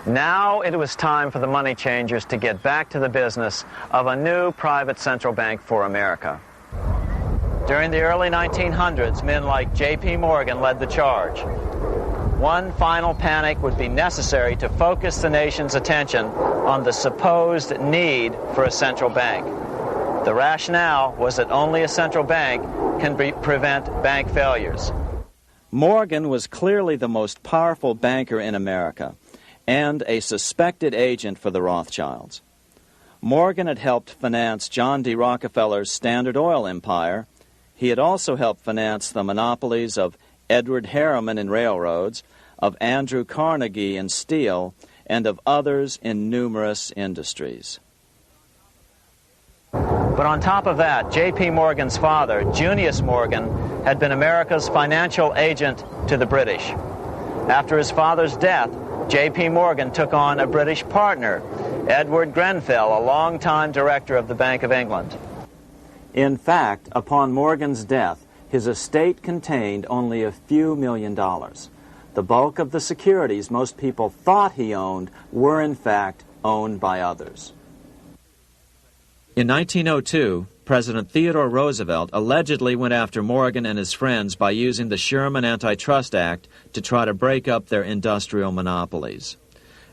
Now it was time for the money changers to get back to the business of a new private central bank for America. During the early 1900s, men like J.P. Morgan led the charge. One final panic would be necessary to focus the nation's attention on the supposed need for a central bank. The rationale was that only a central bank can prevent bank failures. Morgan was clearly the most powerful banker in America and a suspected agent for the Rothschilds. Morgan had helped finance John D. Rockefeller's Standard Oil empire. He had also helped finance the monopolies of Edward Harriman in railroads, of Andrew Carnegie in steel, and of others in numerous industries. But on top of that, J.P. Morgan's father, Junius Morgan, had been America's financial agent to the British. After his father's death, J.P. Morgan took on a British partner, Edward Grenfell, a longtime director of the Bank of England. In fact, upon Morgan's death, his estate contained only a few $1,000,000. The bulk of the securities most people thought he owned were, in fact, owned by others. In 1902, President Theodore Roosevelt allegedly went after Morgan and his friends by using the Sherman Antitrust Act to try to break up their industrial monopolies.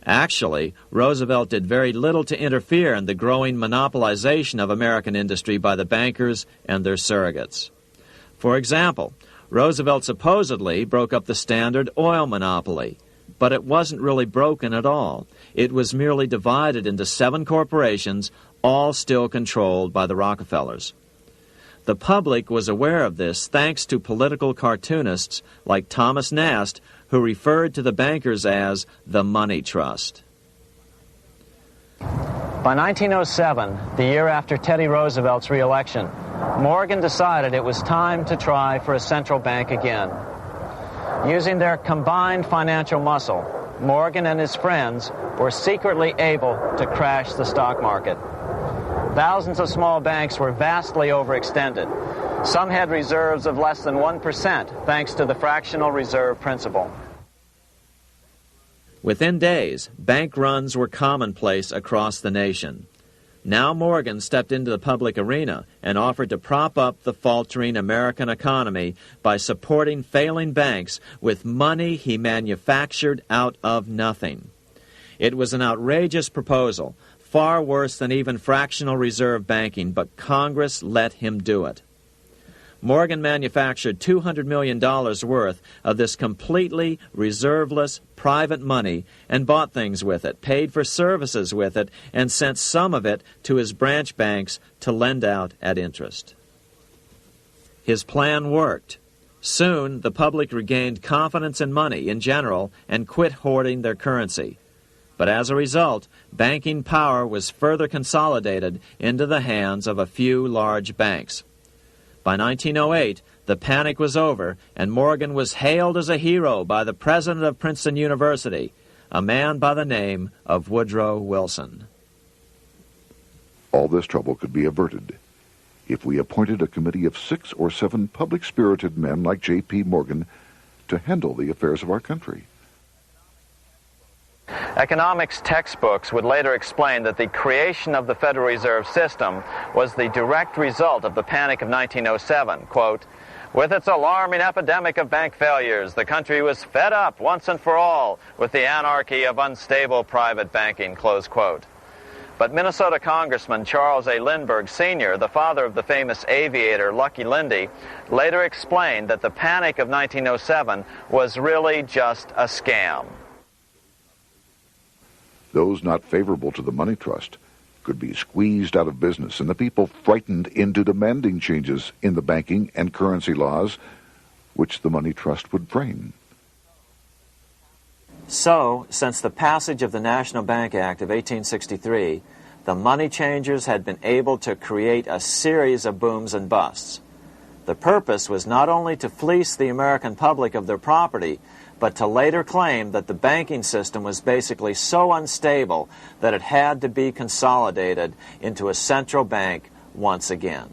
Actually, Roosevelt did very little to interfere in the growing monopolization of American industry by the bankers and their surrogates. For example, Roosevelt supposedly broke up the Standard Oil monopoly, but it wasn't really broken at all. It was merely divided into 7 corporations, all still controlled by the Rockefellers. The public was aware of this thanks to political cartoonists like Thomas Nast, who referred to the bankers as the Money Trust. By 1907, the year after Teddy Roosevelt's re-election, Morgan decided it was time to try for a central bank again. Using their combined financial muscle, Morgan and his friends were secretly able to crash the stock market. Thousands of small banks were vastly overextended. Some had reserves of less than 1% thanks to the fractional reserve principle. Within days, bank runs were commonplace across the nation. Now Morgan stepped into the public arena and offered to prop up the faltering American economy by supporting failing banks with money he manufactured out of nothing. It was an outrageous proposal, far worse than even fractional reserve banking, but Congress let him do it. Morgan manufactured $200 million worth of this completely reserveless private money and bought things with it, paid for services with it, and sent some of it to his branch banks to lend out at interest. His plan worked. Soon, the public regained confidence in money in general and quit hoarding their currency. But as a result, banking power was further consolidated into the hands of a few large banks. By 1908, the panic was over, and Morgan was hailed as a hero by the president of Princeton University, a man by the name of Woodrow Wilson. All this trouble could be averted if we appointed a committee of 6 or 7 public-spirited men like J.P. Morgan to handle the affairs of our country. Economics textbooks would later explain that the creation of the Federal Reserve System was the direct result of the panic of 1907. Quote, "With its alarming epidemic of bank failures, the country was fed up once and for all with the anarchy of unstable private banking," close quote. But Minnesota Congressman Charles A. Lindbergh Sr., the father of the famous aviator Lucky Lindy, later explained that the panic of 1907 was really just a scam. Those not favorable to the money trust could be squeezed out of business and the people frightened into demanding changes in the banking and currency laws which the money trust would frame. So, since the passage of the National Bank Act of 1863, the money changers had been able to create a series of booms and busts. The purpose was not only to fleece the American public of their property, but to later claim that the banking system was basically so unstable that it had to be consolidated into a central bank once again.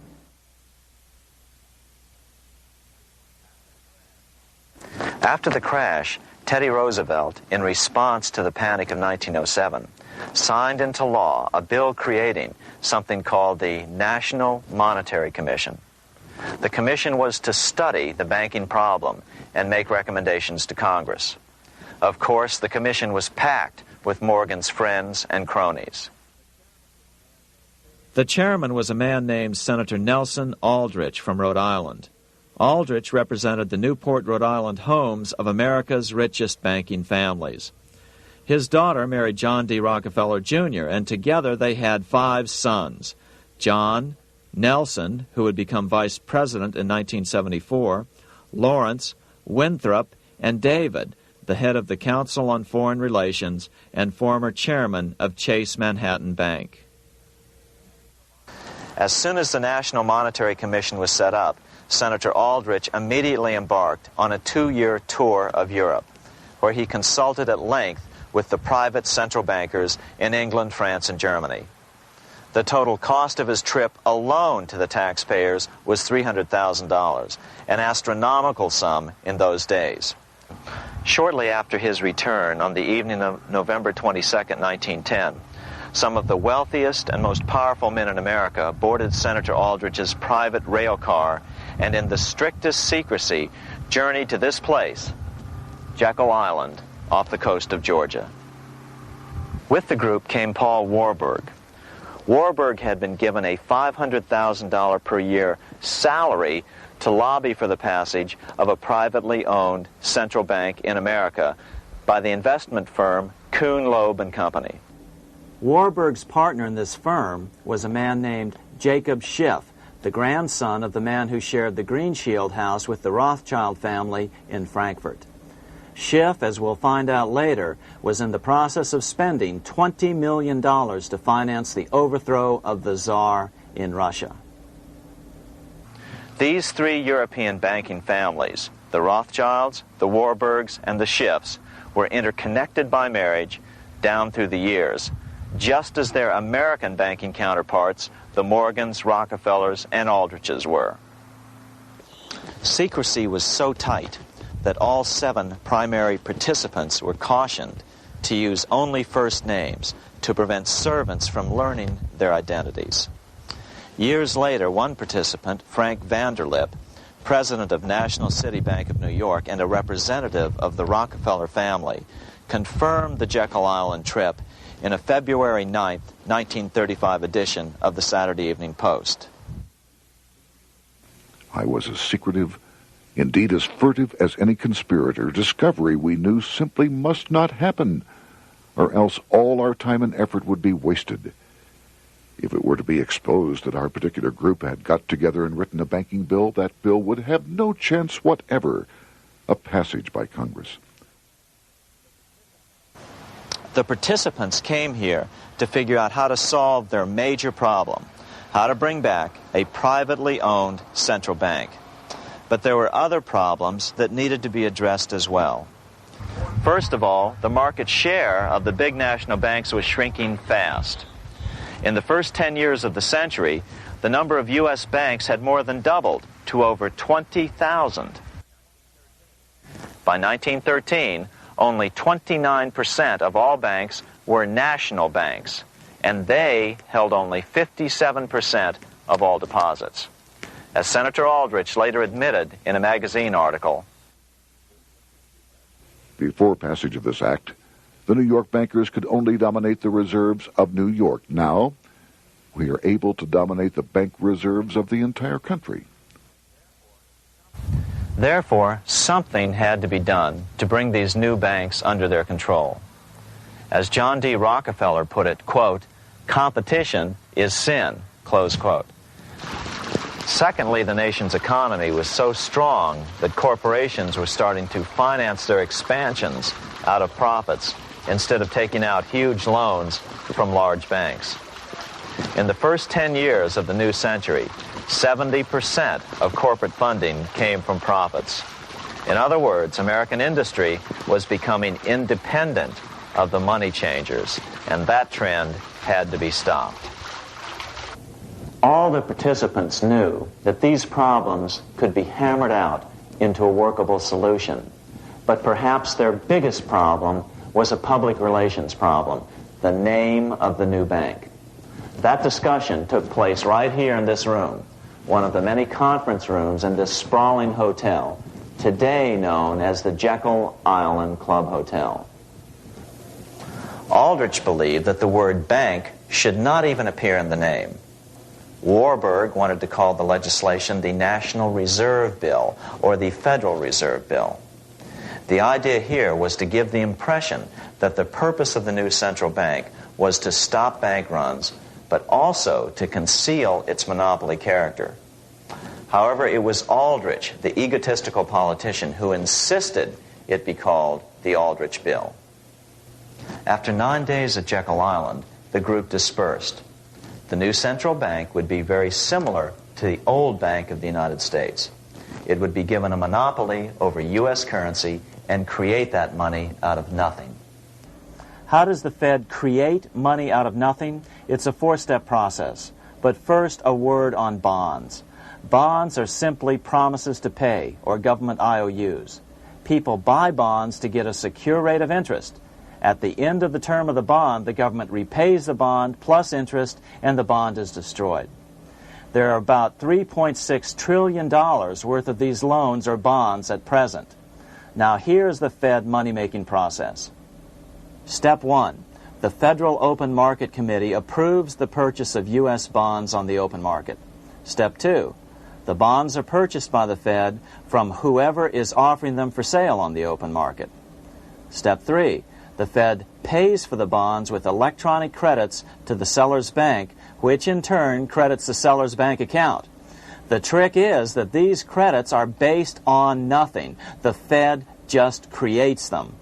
After the crash, Teddy Roosevelt, in response to the panic of 1907, signed into law a bill creating something called the National Monetary Commission. The commission was to study the banking problem and make recommendations to Congress. Of course, the commission was packed with Morgan's friends and cronies. The chairman was a man named Senator Nelson Aldrich from Rhode Island. Aldrich represented the Newport, Rhode Island homes of America's richest banking families. His daughter married John D. Rockefeller, Jr., and together they had 5 sons: John, Nelson, who would become vice president in 1974, Lawrence, Winthrop, and David, the head of the Council on Foreign Relations and former chairman of Chase Manhattan Bank. As soon as the National Monetary Commission was set up, Senator Aldrich immediately embarked on a 2-year tour of Europe, where he consulted at length with the private central bankers in England, France, and Germany. The total cost of his trip alone to the taxpayers was $300,000, an astronomical sum in those days. Shortly after his return, on the evening of November 22, 1910, some of the wealthiest and most powerful men in America boarded Senator Aldrich's private rail car and in the strictest secrecy journeyed to this place, Jekyll Island, off the coast of Georgia. With the group came Paul Warburg. Warburg had been given a $500,000 per year salary to lobby for the passage of a privately owned central bank in America by the investment firm Kuhn, Loeb and Company. Warburg's partner in this firm was a man named Jacob Schiff, the grandson of the man who shared the Greenshield house with the Rothschild family in Frankfurt. Schiff, as we'll find out later, was in the process of spending $20 million to finance the overthrow of the Tsar in Russia. These 3 European banking families, the Rothschilds, the Warburgs, and the Schiffs, were interconnected by marriage down through the years, just as their American banking counterparts, the Morgans, Rockefellers, and Aldriches were. Secrecy was so tight that all 7 primary participants were cautioned to use only first names to prevent servants from learning their identities. Years later, one participant, Frank Vanderlip, president of National City Bank of New York and a representative of the Rockefeller family, confirmed the Jekyll Island trip in a February 9, 1935 edition of the Saturday Evening Post. I was as secretive, indeed as furtive as any conspirator. Discovery, we knew, simply must not happen, or else all our time and effort would be wasted. If it were to be exposed that our particular group had got together and written a banking bill, that bill would have no chance whatever of passage by Congress. The participants came here to figure out how to solve their major problem, how to bring back a privately owned central bank. But there were other problems that needed to be addressed as well. First of all, the market share of the big national banks was shrinking fast. In the first 10 years of the century, the number of U.S. banks had more than doubled to over 20,000. By 1913, only 29% of all banks were national banks, and they held only 57% of all deposits. As Senator Aldrich later admitted in a magazine article, before passage of this act, the New York bankers could only dominate the reserves of New York. Now, we are able to dominate the bank reserves of the entire country. Therefore, something had to be done to bring these new banks under their control. As John D. Rockefeller put it, quote, "Competition is sin," close quote. Secondly, the nation's economy was so strong that corporations were starting to finance their expansions out of profits instead of taking out huge loans from large banks. In the first 10 years of the new century, 70% of corporate funding came from profits. In other words, American industry was becoming independent of the money changers, and that trend had to be stopped. All the participants knew that these problems could be hammered out into a workable solution. but perhaps their biggest problem was a public relations problem, the name of the new bank. That discussion took place right here in this room, one of the many conference rooms in this sprawling hotel, today known as the Jekyll Island Club Hotel. Aldrich believed that the word bank should not even appear in the name. Warburg wanted to call the legislation the National Reserve Bill or the Federal Reserve Bill. The idea here was to give the impression that the purpose of the new central bank was to stop bank runs, but also to conceal its monopoly character. However, it was Aldrich, the egotistical politician, who insisted it be called the Aldrich Bill. After 9 days at Jekyll Island, the group dispersed. The new central bank would be very similar to the old Bank of the United States. It would be given a monopoly over U.S. currency and create that money out of nothing. How does the Fed create money out of nothing? It's a four-step process. But first, a word on bonds. Bonds are simply promises to pay, or government IOUs. People buy bonds to get a secure rate of interest. At the end of the term of the bond, the government repays the bond plus interest, and the bond is destroyed. There are about $3.6 trillion worth of these loans or bonds at present. Now here's the Fed money-making process. Step 1. The Federal Open Market Committee approves the purchase of U.S. bonds on the open market. Step 2. The bonds are purchased by the Fed from whoever is offering them for sale on the open market. Step 3. The Fed pays for the bonds with electronic credits to the seller's bank, which in turn credits the seller's bank account. The trick is that these credits are based on nothing. The Fed just creates them.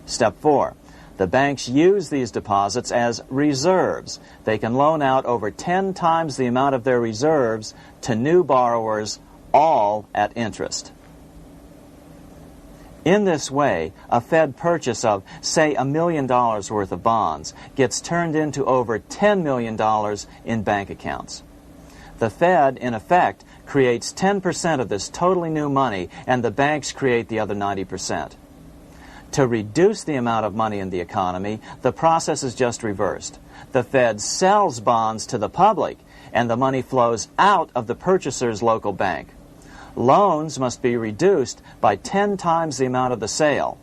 Step 4. The banks use these deposits as reserves. They can loan out over 10 times the amount of their reserves to new borrowers, all at interest. In this way, a Fed purchase of, say, $1 million worth of bonds gets turned into over $10 million in bank accounts. The Fed, in effect, creates 10% of this totally new money, and the banks create the other 90%. To reduce the amount of money in the economy, the process is just reversed. The Fed sells bonds to the public, and the money flows out of the purchaser's local bank. Loans must be reduced by 10 times the amount of the sale.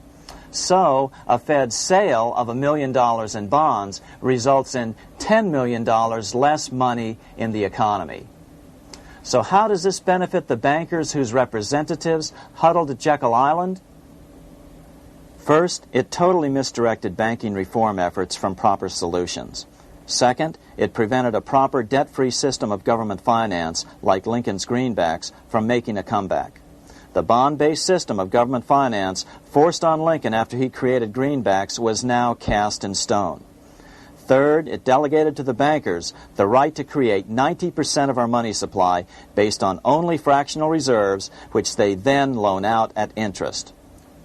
So, a Fed sale of $1 million in bonds results in $10 million less money in the economy. So how does this benefit the bankers whose representatives huddled at Jekyll Island? First, it totally misdirected banking reform efforts from proper solutions. Second, it prevented a proper debt-free system of government finance, like Lincoln's greenbacks, from making a comeback. The bond-based system of government finance forced on Lincoln after he created greenbacks was now cast in stone. Third, it delegated to the bankers the right to create 90% of our money supply based on only fractional reserves, which they then loan out at interest.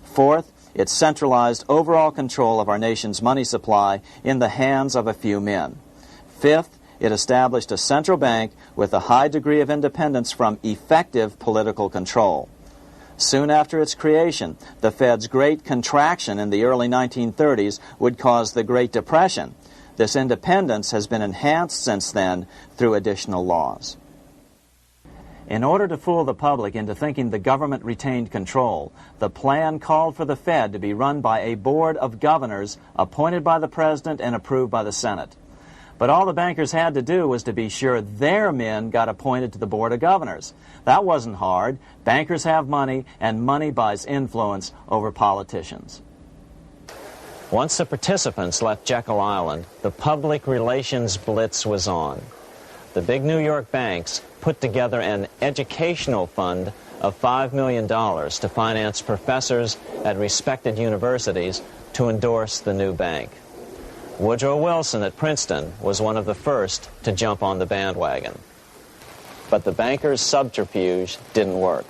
Fourth, it centralized overall control of our nation's money supply in the hands of a few men. Fifth, it established a central bank with a high degree of independence from effective political control. Soon after its creation, the Fed's great contraction in the early 1930s would cause the Great Depression. This independence has been enhanced since then through additional laws. In order to fool the public into thinking the government retained control, the plan called for the Fed to be run by a board of governors appointed by the President and approved by the Senate. But all the bankers had to do was to be sure their men got appointed to the board of governors. That wasn't hard. Bankers have money, and money buys influence over politicians. Once the participants left Jekyll Island, the public relations blitz was on. The big New York banks put together an educational fund of $5 million to finance professors at respected universities to endorse the new bank. Woodrow Wilson at Princeton was one of the first to jump on the bandwagon. But the bankers' subterfuge didn't work.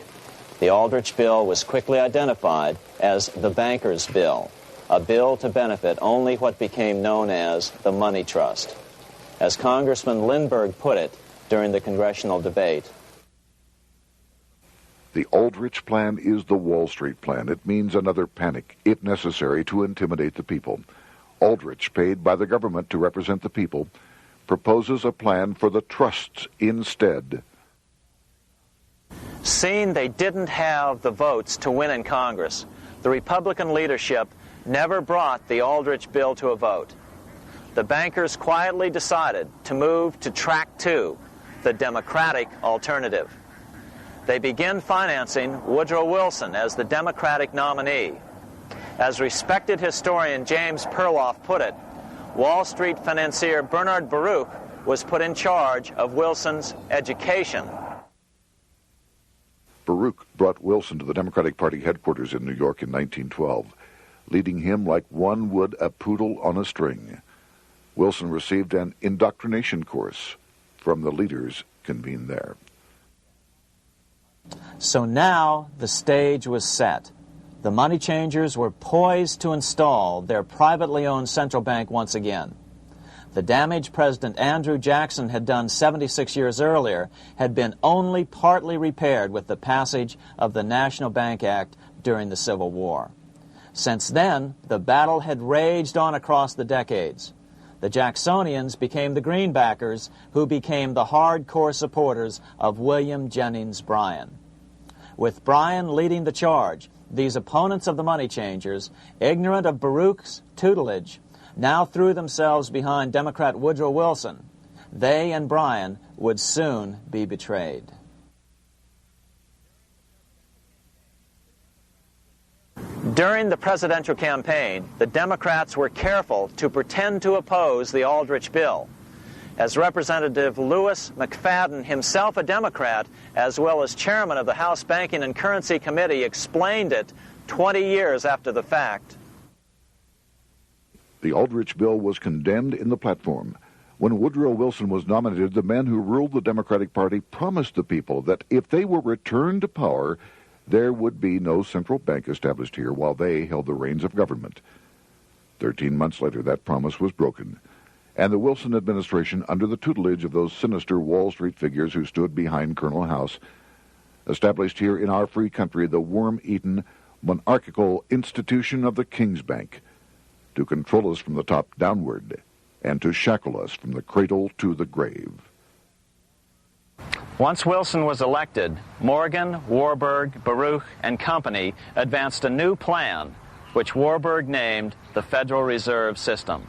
The Aldrich Bill was quickly identified as the bankers' bill, a bill to benefit only what became known as the money trust. As Congressman Lindbergh put it during the congressional debate, The Aldrich Plan is the Wall Street Plan. It means another panic, if necessary, to intimidate the people. Aldrich, paid by the government to represent the people, proposes a plan for the trusts instead. Seeing they didn't have the votes to win in Congress, the Republican leadership never brought the Aldrich bill to a vote. The bankers quietly decided to move to track 2, the Democratic alternative. They began financing Woodrow Wilson as the Democratic nominee. As respected historian James Perloff put it, Wall Street financier Bernard Baruch was put in charge of Wilson's education. Baruch brought Wilson to the Democratic Party headquarters in New York in 1912, leading him like one would a poodle on a string. Wilson received an indoctrination course from the leaders convened there. So now the stage was set. The money changers were poised to install their privately owned central bank once again. The damage President Andrew Jackson had done 76 years earlier had been only partly repaired with the passage of the National Bank Act during the Civil War. Since then, the battle had raged on across the decades. The Jacksonians became the greenbackers, who became the hardcore supporters of William Jennings Bryan. With Bryan leading the charge, these opponents of the money changers, ignorant of Baruch's tutelage, now threw themselves behind Democrat Woodrow Wilson. They and Bryan would soon be betrayed. During the presidential campaign, the Democrats were careful to pretend to oppose the Aldrich bill. As Representative Lewis McFadden, himself a Democrat, as well as chairman of the House Banking and Currency Committee, explained it 20 years after the fact. The Aldrich bill was condemned in the platform. When Woodrow Wilson was nominated, the men who ruled the Democratic Party promised the people that if they were returned to power, there would be no central bank established here while they held the reins of government. 13 months later, that promise was broken, and the Wilson administration, under the tutelage of those sinister Wall Street figures who stood behind Colonel House, established here in our free country the worm-eaten, monarchical institution of the King's Bank, to control us from the top downward and to shackle us from the cradle to the grave. Once Wilson was elected, Morgan, Warburg, Baruch, and company advanced a new plan, which Warburg named the Federal Reserve System.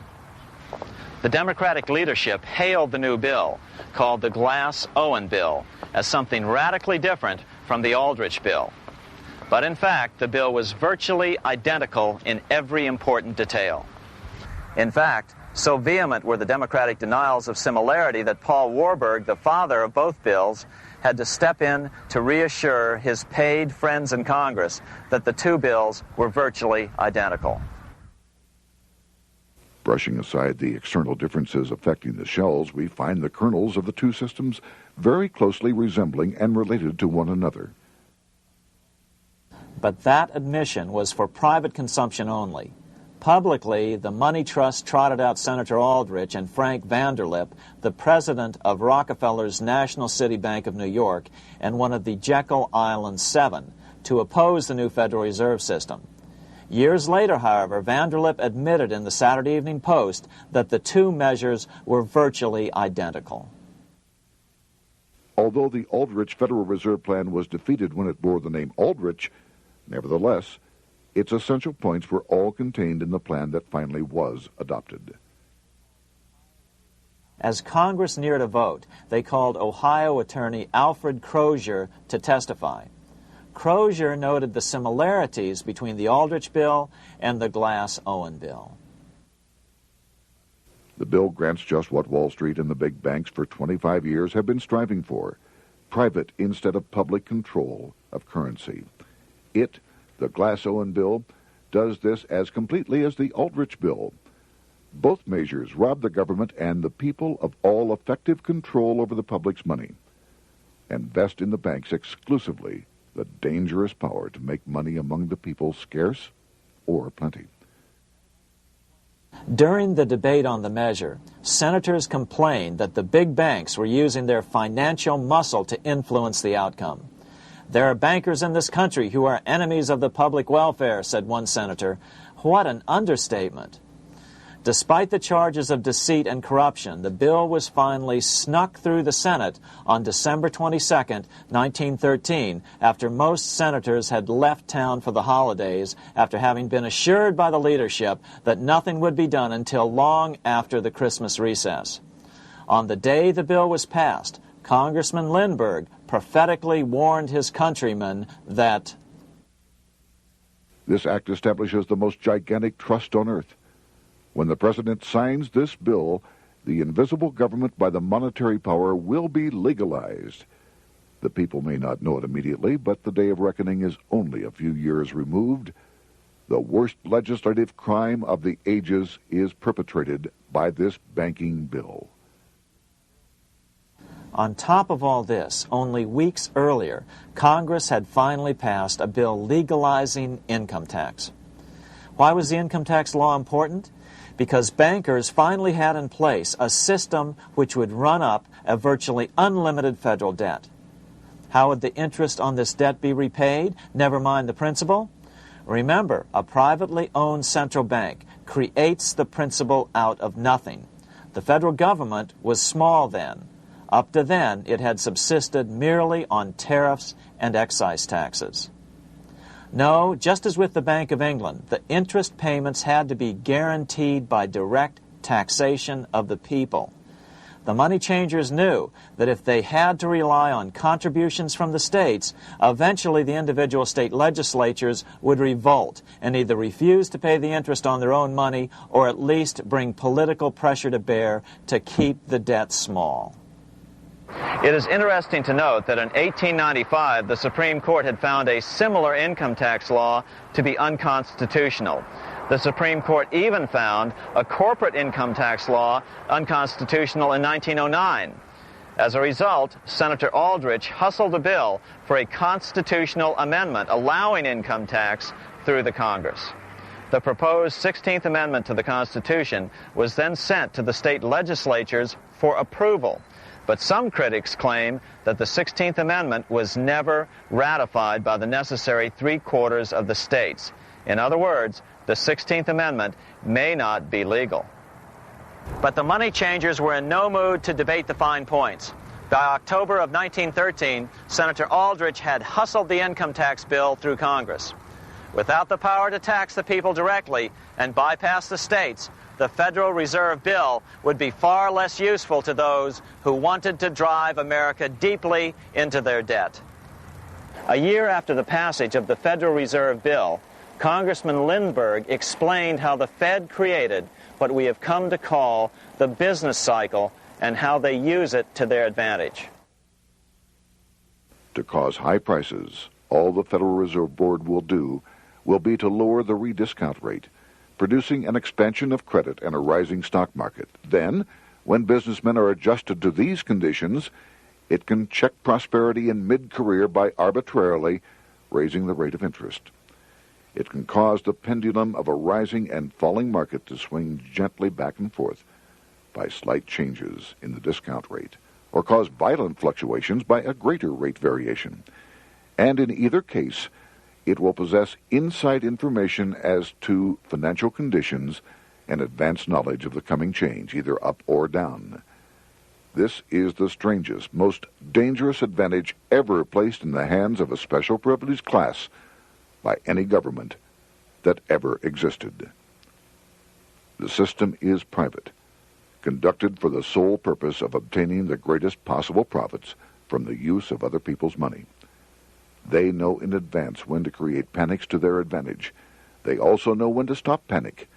The Democratic leadership hailed the new bill, called the Glass-Owen Bill, as something radically different from the Aldrich Bill. But in fact, the bill was virtually identical in every important detail. In fact, so vehement were the Democratic denials of similarity that Paul Warburg, the father of both bills, had to step in to reassure his paid friends in Congress that the two bills were virtually identical. Brushing aside the external differences affecting the shells, we find the kernels of the two systems very closely resembling and related to one another. But that admission was for private consumption only. Publicly, the money trust trotted out Senator Aldrich and Frank Vanderlip, the president of Rockefeller's National City Bank of New York and one of the Jekyll Island Seven, to oppose the new Federal Reserve System. Years later, however, Vanderlip admitted in the Saturday Evening Post that the two measures were virtually identical. Although the Aldrich Federal Reserve Plan was defeated when it bore the name Aldrich, nevertheless, its essential points were all contained in the plan that finally was adopted. As Congress neared a vote, they called Ohio attorney Alfred Crozier to testify. Crozier noted the similarities between the Aldrich bill and the Glass-Owen bill. The bill grants just what Wall Street and the big banks for 25 years have been striving for: private instead of public control of currency. It, the Glass-Owen bill, does this as completely as the Aldrich bill. Both measures rob the government and the people of all effective control over the public's money and vest in the banks exclusively the dangerous power to make money among the people scarce or plenty. During the debate on the measure, senators complained that the big banks were using their financial muscle to influence the outcome. "There are bankers in this country who are enemies of the public welfare," said one senator. What an understatement. Despite the charges of deceit and corruption, the bill was finally snuck through the Senate on December 22, 1913, after most senators had left town for the holidays, after having been assured by the leadership that nothing would be done until long after the Christmas recess. On the day the bill was passed, Congressman Lindbergh prophetically warned his countrymen that this act establishes the most gigantic trust on earth. When the President signs this bill, the invisible government by the monetary power will be legalized. The people may not know it immediately, but the day of reckoning is only a few years removed. The worst legislative crime of the ages is perpetrated by this banking bill. On top of all this, only weeks earlier, Congress had finally passed a bill legalizing income tax. Why was the income tax law important? Because bankers finally had in place a system which would run up a virtually unlimited federal debt. How would the interest on this debt be repaid? Never mind the principal. Remember, a privately owned central bank creates the principal out of nothing. The federal government was small then. Up to then, it had subsisted merely on tariffs and excise taxes. No, just as with the Bank of England, the interest payments had to be guaranteed by direct taxation of the people. The money changers knew that if they had to rely on contributions from the states, eventually the individual state legislatures would revolt and either refuse to pay the interest on their own money or at least bring political pressure to bear to keep the debt small. It is interesting to note that in 1895, the Supreme Court had found a similar income tax law to be unconstitutional. The Supreme Court even found a corporate income tax law unconstitutional in 1909. As a result, Senator Aldrich hustled a bill for a constitutional amendment allowing income tax through the Congress. The proposed 16th Amendment to the Constitution was then sent to the state legislatures for approval. But some critics claim that the 16th Amendment was never ratified by the necessary 3/4 of the states. In other words, the 16th Amendment may not be legal. But the money changers were in no mood to debate the fine points. By October of 1913, Senator Aldrich had hustled the income tax bill through Congress. Without the power to tax the people directly and bypass the states, the Federal Reserve Bill would be far less useful to those who wanted to drive America deeply into their debt. A year after the passage of the Federal Reserve Bill, Congressman Lindbergh explained how the Fed created what we have come to call the business cycle and how they use it to their advantage. To cause high prices, all the Federal Reserve Board will do will be to lower the rediscount rate, producing an expansion of credit and a rising stock market. Then, when businessmen are adjusted to these conditions, it can check prosperity in mid-career by arbitrarily raising the rate of interest. It can cause the pendulum of a rising and falling market to swing gently back and forth by slight changes in the discount rate, or cause violent fluctuations by a greater rate variation. And in either case, it will possess inside information as to financial conditions and advanced knowledge of the coming change, either up or down. This is the strangest, most dangerous advantage ever placed in the hands of a special privileged class by any government that ever existed. The system is private, conducted for the sole purpose of obtaining the greatest possible profits from the use of other people's money. They know in advance when to create panics to their advantage. They also know when to stop panic.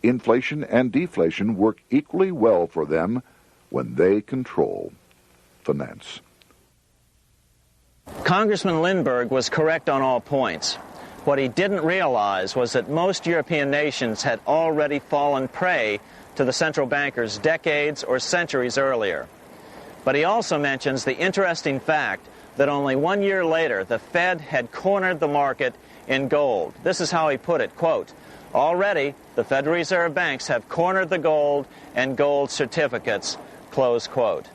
Inflation and deflation work equally well for them when they control finance. Congressman Lindbergh was correct on all points. What he didn't realize was that most European nations had already fallen prey to the central bankers decades or centuries earlier. But he also mentions the interesting fact that only 1 year later, the Fed had cornered the market in gold. This is how he put it, quote, "Already, the Federal Reserve banks have cornered the gold and gold certificates," close quote.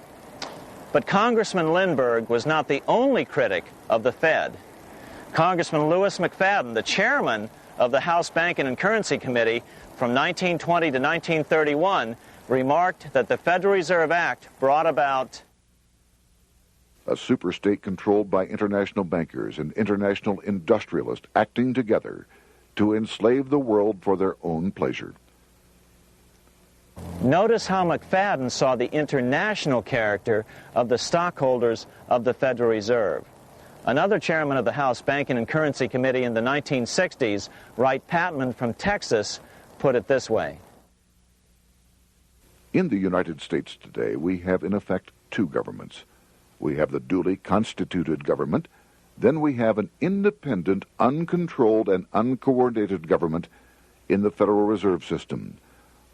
But Congressman Lindbergh was not the only critic of the Fed. Congressman Lewis McFadden, the chairman of the House Banking and Currency Committee from 1920 to 1931, remarked that the Federal Reserve Act brought about a superstate controlled by international bankers and international industrialists acting together to enslave the world for their own pleasure. Notice how McFadden saw the international character of the stockholders of the Federal Reserve. Another chairman of the House Banking and Currency Committee in the 1960s, Wright Patman from Texas, put it this way. In the United States today, we have in effect two governments. We have the duly constituted government, then we have an independent, uncontrolled, and uncoordinated government in the Federal Reserve System,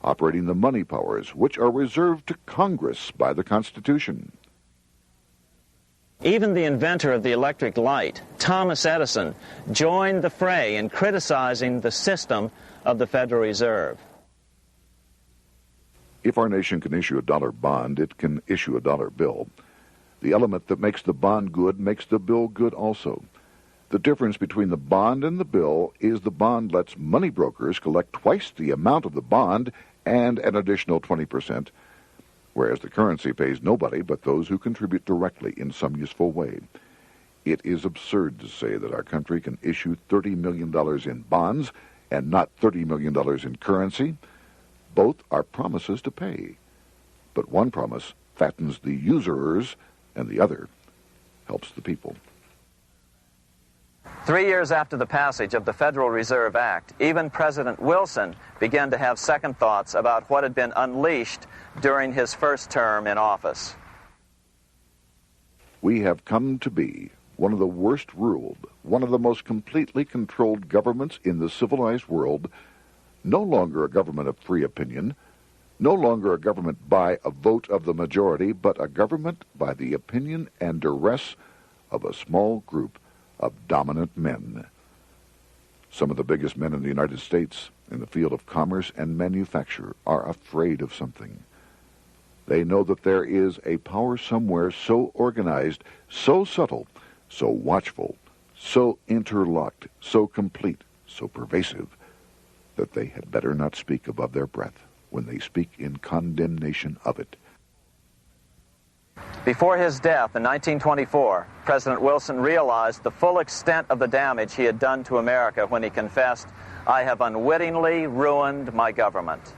operating the money powers which are reserved to Congress by the Constitution. Even the inventor of the electric light, Thomas Edison, joined the fray in criticizing the system of the Federal Reserve. If our nation can issue a dollar bond, it can issue a dollar bill. The element that makes the bond good makes the bill good also. The difference between the bond and the bill is the bond lets money brokers collect twice the amount of the bond and an additional 20%, whereas the currency pays nobody but those who contribute directly in some useful way. It is absurd to say that our country can issue $30 million in bonds and not $30 million in currency. Both are promises to pay. But one promise fattens the usurers, and the other helps the people. 3 years after the passage of the Federal Reserve Act, even President Wilson began to have second thoughts about what had been unleashed during his first term in office. We have come to be one of the worst ruled, one of the most completely controlled governments in the civilized world, no longer a government of free opinion, no longer a government by a vote of the majority, but a government by the opinion and duress of a small group of dominant men. Some of the biggest men in the United States in the field of commerce and manufacture are afraid of something. They know that there is a power somewhere so organized, so subtle, so watchful, so interlocked, so complete, so pervasive, that they had better not speak above their breath when they speak in condemnation of it. Before his death in 1924, President Wilson realized the full extent of the damage he had done to America when he confessed, "I have unwittingly ruined my government."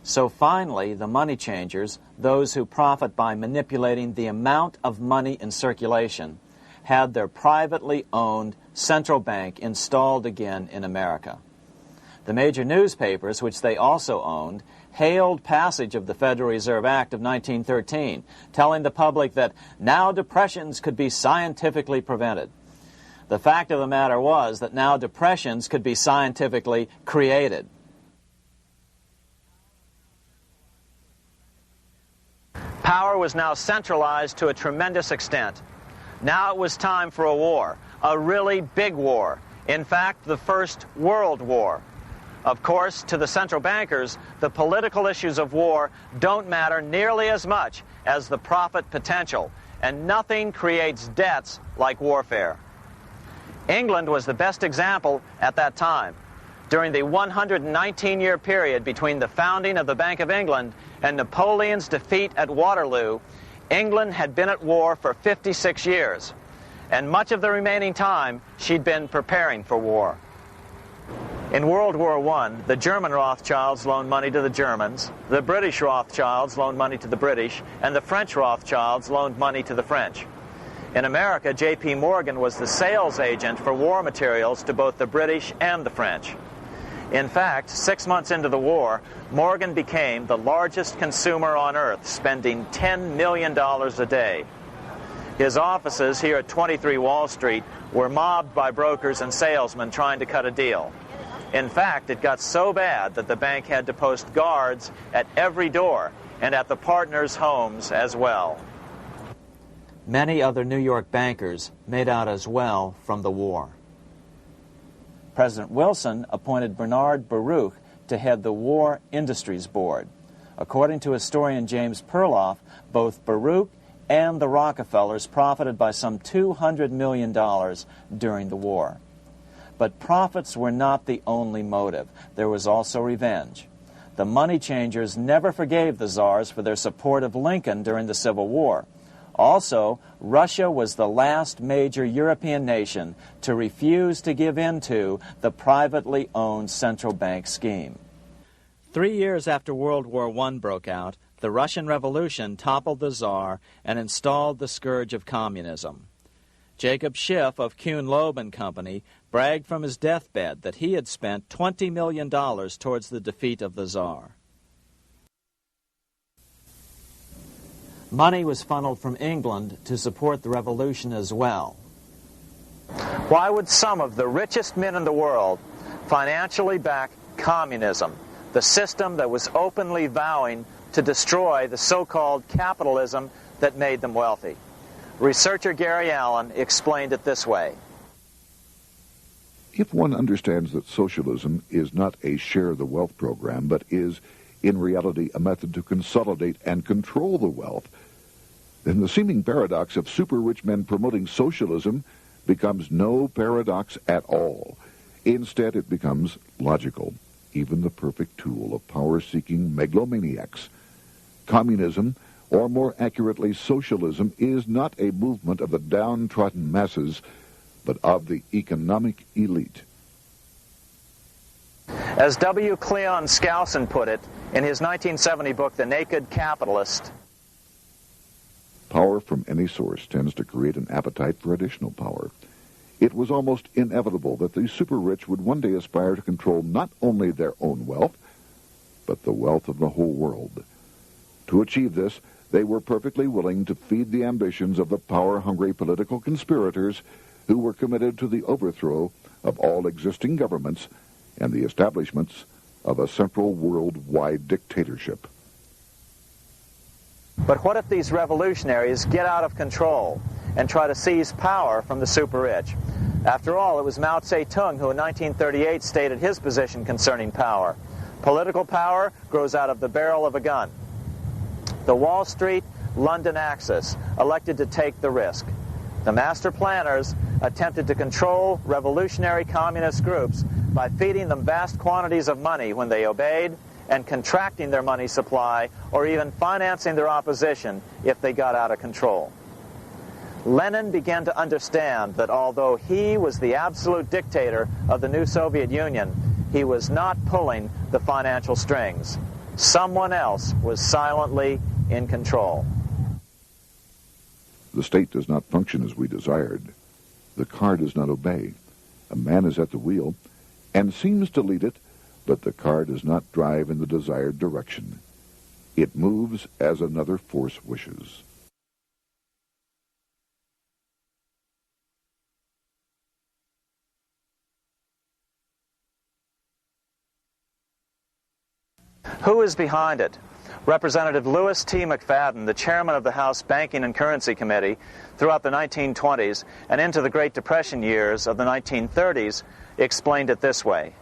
So finally, the money changers, those who profit by manipulating the amount of money in circulation, had their privately owned central bank installed again in America. The major newspapers, which they also owned, hailed passage of the Federal Reserve Act of 1913, telling the public that now depressions could be scientifically prevented. The fact of the matter was that now depressions could be scientifically created. Power was now centralized to a tremendous extent. Now it was time for a war, a really big war. In fact, the First World War. Of course, to the central bankers, the political issues of war don't matter nearly as much as the profit potential, and nothing creates debts like warfare. England was the best example at that time. During the 119-year period between the founding of the Bank of England and Napoleon's defeat at Waterloo, England had been at war for 56 years, and much of the remaining time she'd been preparing for war. In World War I, the German Rothschilds loaned money to the Germans, the British Rothschilds loaned money to the British, and the French Rothschilds loaned money to the French. In America, J.P. Morgan was the sales agent for war materials to both the British and the French. In fact, 6 months into the war, Morgan became the largest consumer on earth, spending $10 million a day. His offices here at 23 Wall Street were mobbed by brokers and salesmen trying to cut a deal. In fact, it got so bad that the bank had to post guards at every door and at the partners' homes as well. Many other New York bankers made out as well from the war. President Wilson appointed Bernard Baruch to head the War Industries Board. According to historian James Perloff, both Baruch and the Rockefellers profited by some $200 million during the war. But profits were not the only motive. There was also revenge. The money changers never forgave the czars for their support of Lincoln during the Civil War. Also, Russia was the last major European nation to refuse to give in to the privately owned central bank scheme. 3 years after World War I broke out, the Russian Revolution toppled the Tsar and installed the scourge of communism. Jacob Schiff of Kuhn Loeb and Company bragged from his deathbed that he had spent $20 million towards the defeat of the Tsar. Money was funneled from England to support the revolution as well. Why would some of the richest men in the world financially back communism, the system that was openly vowing to destroy the so-called capitalism that made them wealthy? Researcher Gary Allen explained it this way. If one understands that socialism is not a share the wealth program, but is in reality a method to consolidate and control the wealth, then the seeming paradox of super-rich men promoting socialism becomes no paradox at all. Instead, it becomes logical, even the perfect tool of power-seeking megalomaniacs. Communism, or more accurately socialism, is not a movement of the downtrodden masses, but of the economic elite. As W. Cleon Skousen put it in his 1970 book, The Naked Capitalist, power from any source tends to create an appetite for additional power. It was almost inevitable that the super-rich would one day aspire to control not only their own wealth, but the wealth of the whole world. To achieve this, they were perfectly willing to feed the ambitions of the power-hungry political conspirators who were committed to the overthrow of all existing governments and the establishments of a central worldwide dictatorship. but what if these revolutionaries get out of control and try to seize power from the super-rich? After all, it was Mao Zedong who in 1938 stated his position concerning power. Political power grows out of the barrel of a gun. The Wall Street, London axis elected to take the risk. The master planners attempted to control revolutionary communist groups by feeding them vast quantities of money when they obeyed and contracting their money supply or even financing their opposition if they got out of control. Lenin began to understand that although he was the absolute dictator of the new Soviet Union, he was not pulling the financial strings. Someone else was silently in control. The state does not function as we desired. The car does not obey. A man is at the wheel and seems to lead it, but the car does not drive in the desired direction. It moves as another force wishes. Who is behind it? Representative Louis T. McFadden, the chairman of the House Banking and Currency Committee throughout the 1920s and into the Great Depression years of the 1930s, explained it this way.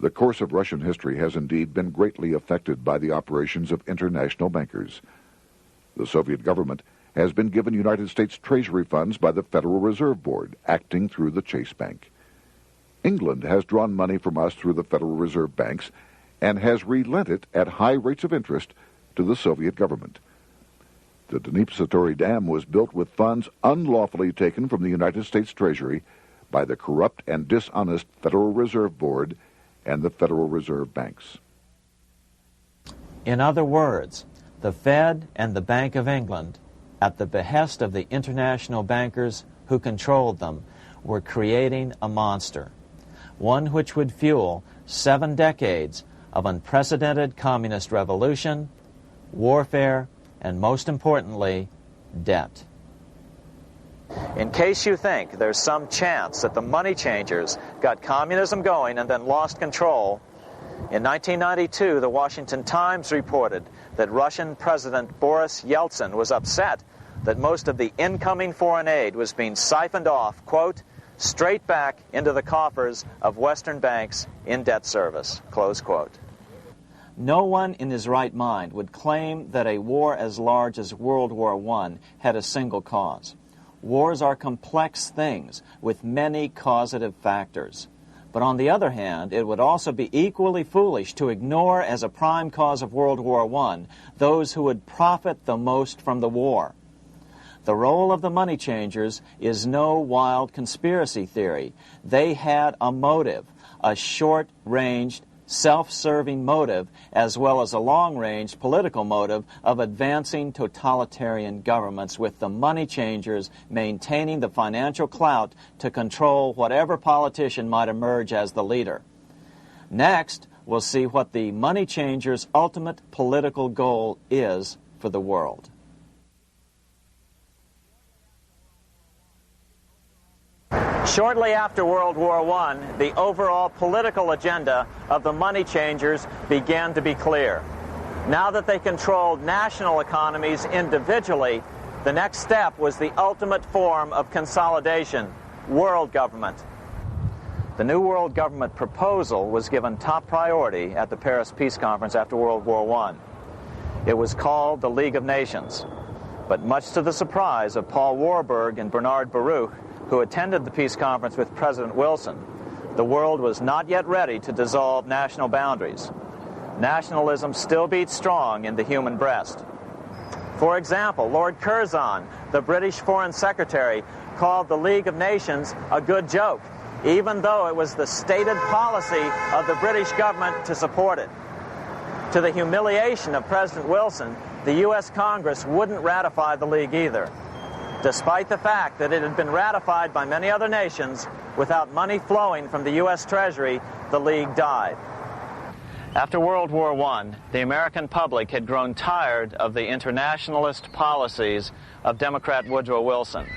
The course of Russian history has indeed been greatly affected by the operations of international bankers. The Soviet government has been given United States Treasury funds by the Federal Reserve Board, acting through the Chase Bank. England has drawn money from us through the Federal Reserve banks and has relent it at high rates of interest to the Soviet government. The Dnipro Dam was built with funds unlawfully taken from the United States Treasury by the corrupt and dishonest Federal Reserve Board and the Federal Reserve banks. In other words, the Fed and the Bank of England, at the behest of the international bankers who controlled them, were creating a monster, one which would fuel 7 decades of unprecedented communist revolution, warfare, and most importantly, debt. In case you think there's some chance that the money changers got communism going and then lost control, in 1992, the Washington Times reported that Russian President Boris Yeltsin was upset that most of the incoming foreign aid was being siphoned off, quote, straight back into the coffers of Western banks in debt service, close quote. No one in his right mind would claim that a war as large as World War I had a single cause. Wars are complex things with many causative factors. But on the other hand, it would also be equally foolish to ignore as a prime cause of World War I those who would profit the most from the war. The role of the money changers is no wild conspiracy theory. They had a motive, a short-ranged, self-serving motive, as well as a long-range political motive of advancing totalitarian governments, with the money changers maintaining the financial clout to control whatever politician might emerge as the leader. Next, we'll see what the money changers' ultimate political goal is for the world. Shortly after World War I, the overall political agenda of the money changers began to be clear. Now that they controlled national economies individually, the next step was the ultimate form of consolidation, world government. The new world government proposal was given top priority at the Paris Peace Conference after World War I. It was called the League of Nations. But much to the surprise of Paul Warburg and Bernard Baruch, who attended the peace conference with President Wilson, the world was not yet ready to dissolve national boundaries. Nationalism still beats strong in the human breast. For example, Lord Curzon, the British Foreign Secretary, called the League of Nations a good joke, even though it was the stated policy of the British government to support it. To the humiliation of President Wilson, the U.S. Congress wouldn't ratify the League either. Despite the fact that it had been ratified by many other nations, without money flowing from the U.S. Treasury, the League died. After World War I, the American public had grown tired of the internationalist policies of Democrat Woodrow Wilson.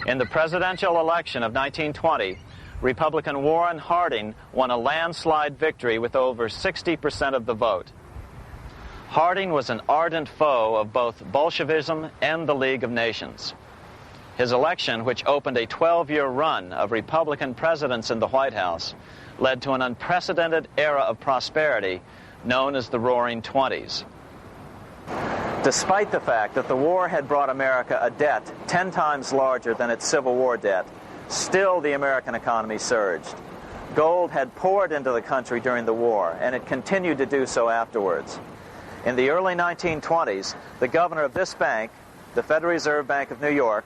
In the presidential election of 1920, Republican Warren Harding won a landslide victory with over 60% of the vote. Harding was an ardent foe of both Bolshevism and the League of Nations. His election, which opened a 12-year run of Republican presidents in the White House, led to an unprecedented era of prosperity known as the Roaring Twenties. Despite the fact that the war had brought America a debt 10 times larger than its Civil War debt, still the American economy surged. Gold had poured into the country during the war, and it continued to do so afterwards. In the early 1920s, the governor of this bank, the Federal Reserve Bank of New York,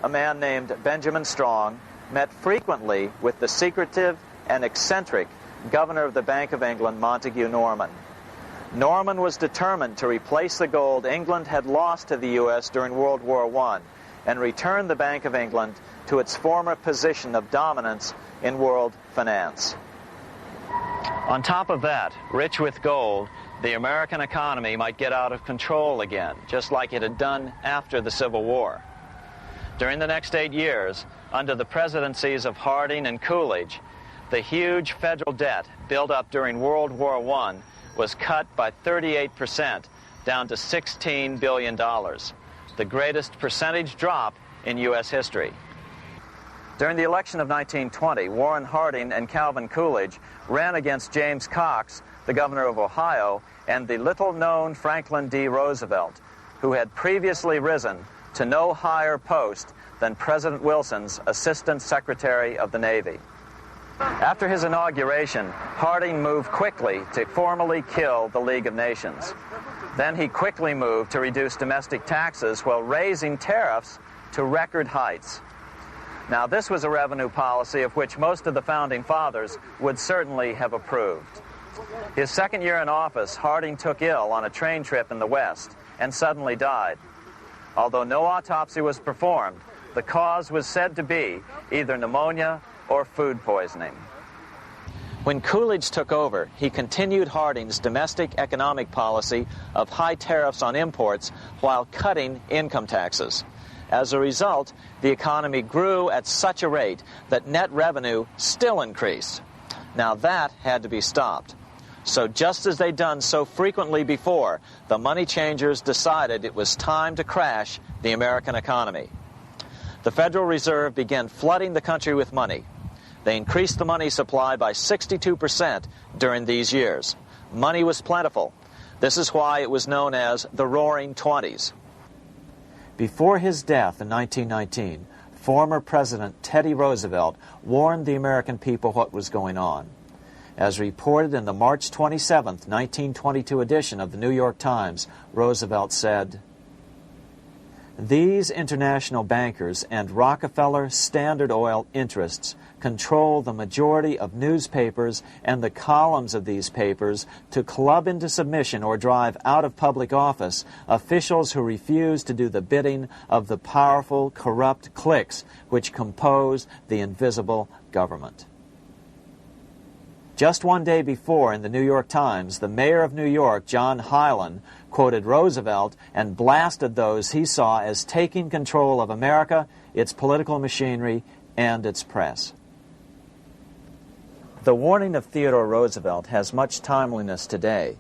a man named Benjamin Strong, met frequently with the secretive and eccentric governor of the Bank of England, Montague Norman. Norman was determined to replace the gold England had lost to the U.S. during World War I and return the Bank of England to its former position of dominance in world finance. On top of that, rich with gold, the American economy might get out of control again, just like it had done after the Civil War. During the next 8 years, under the presidencies of Harding and Coolidge, the huge federal debt built up during World War I was cut by 38%, down to $16 billion, the greatest percentage drop in U.S. history. During the election of 1920, Warren Harding and Calvin Coolidge ran against James Cox, the governor of Ohio, and the little-known Franklin D. Roosevelt, who had previously risen to no higher post than President Wilson's Assistant Secretary of the Navy. After his inauguration, Harding moved quickly to formally kill the League of Nations. Then he quickly moved to reduce domestic taxes while raising tariffs to record heights. Now, this was a revenue policy of which most of the Founding Fathers would certainly have approved. His second year in office, Harding took ill on a train trip in the West and suddenly died. Although no autopsy was performed, the cause was said to be either pneumonia or food poisoning. When Coolidge took over, he continued Harding's domestic economic policy of high tariffs on imports while cutting income taxes. As a result, the economy grew at such a rate that net revenue still increased. Now that had to be stopped. So just as they'd done so frequently before, the money changers decided it was time to crash the American economy. The Federal Reserve began flooding the country with money. They increased the money supply by 62% during these years. Money was plentiful. This is why it was known as the Roaring Twenties. Before his death in 1919, former President Teddy Roosevelt warned the American people what was going on. As reported in the March 27, 1922 edition of the New York Times, Roosevelt said, "These international bankers and Rockefeller Standard Oil interests control the majority of newspapers and the columns of these papers to club into submission or drive out of public office officials who refuse to do the bidding of the powerful, corrupt cliques which compose the invisible government." Just one day before, in the New York Times, the mayor of New York, John Hylan, quoted Roosevelt and blasted those he saw as taking control of America, its political machinery, and its press. The warning of Theodore Roosevelt has much timeliness today,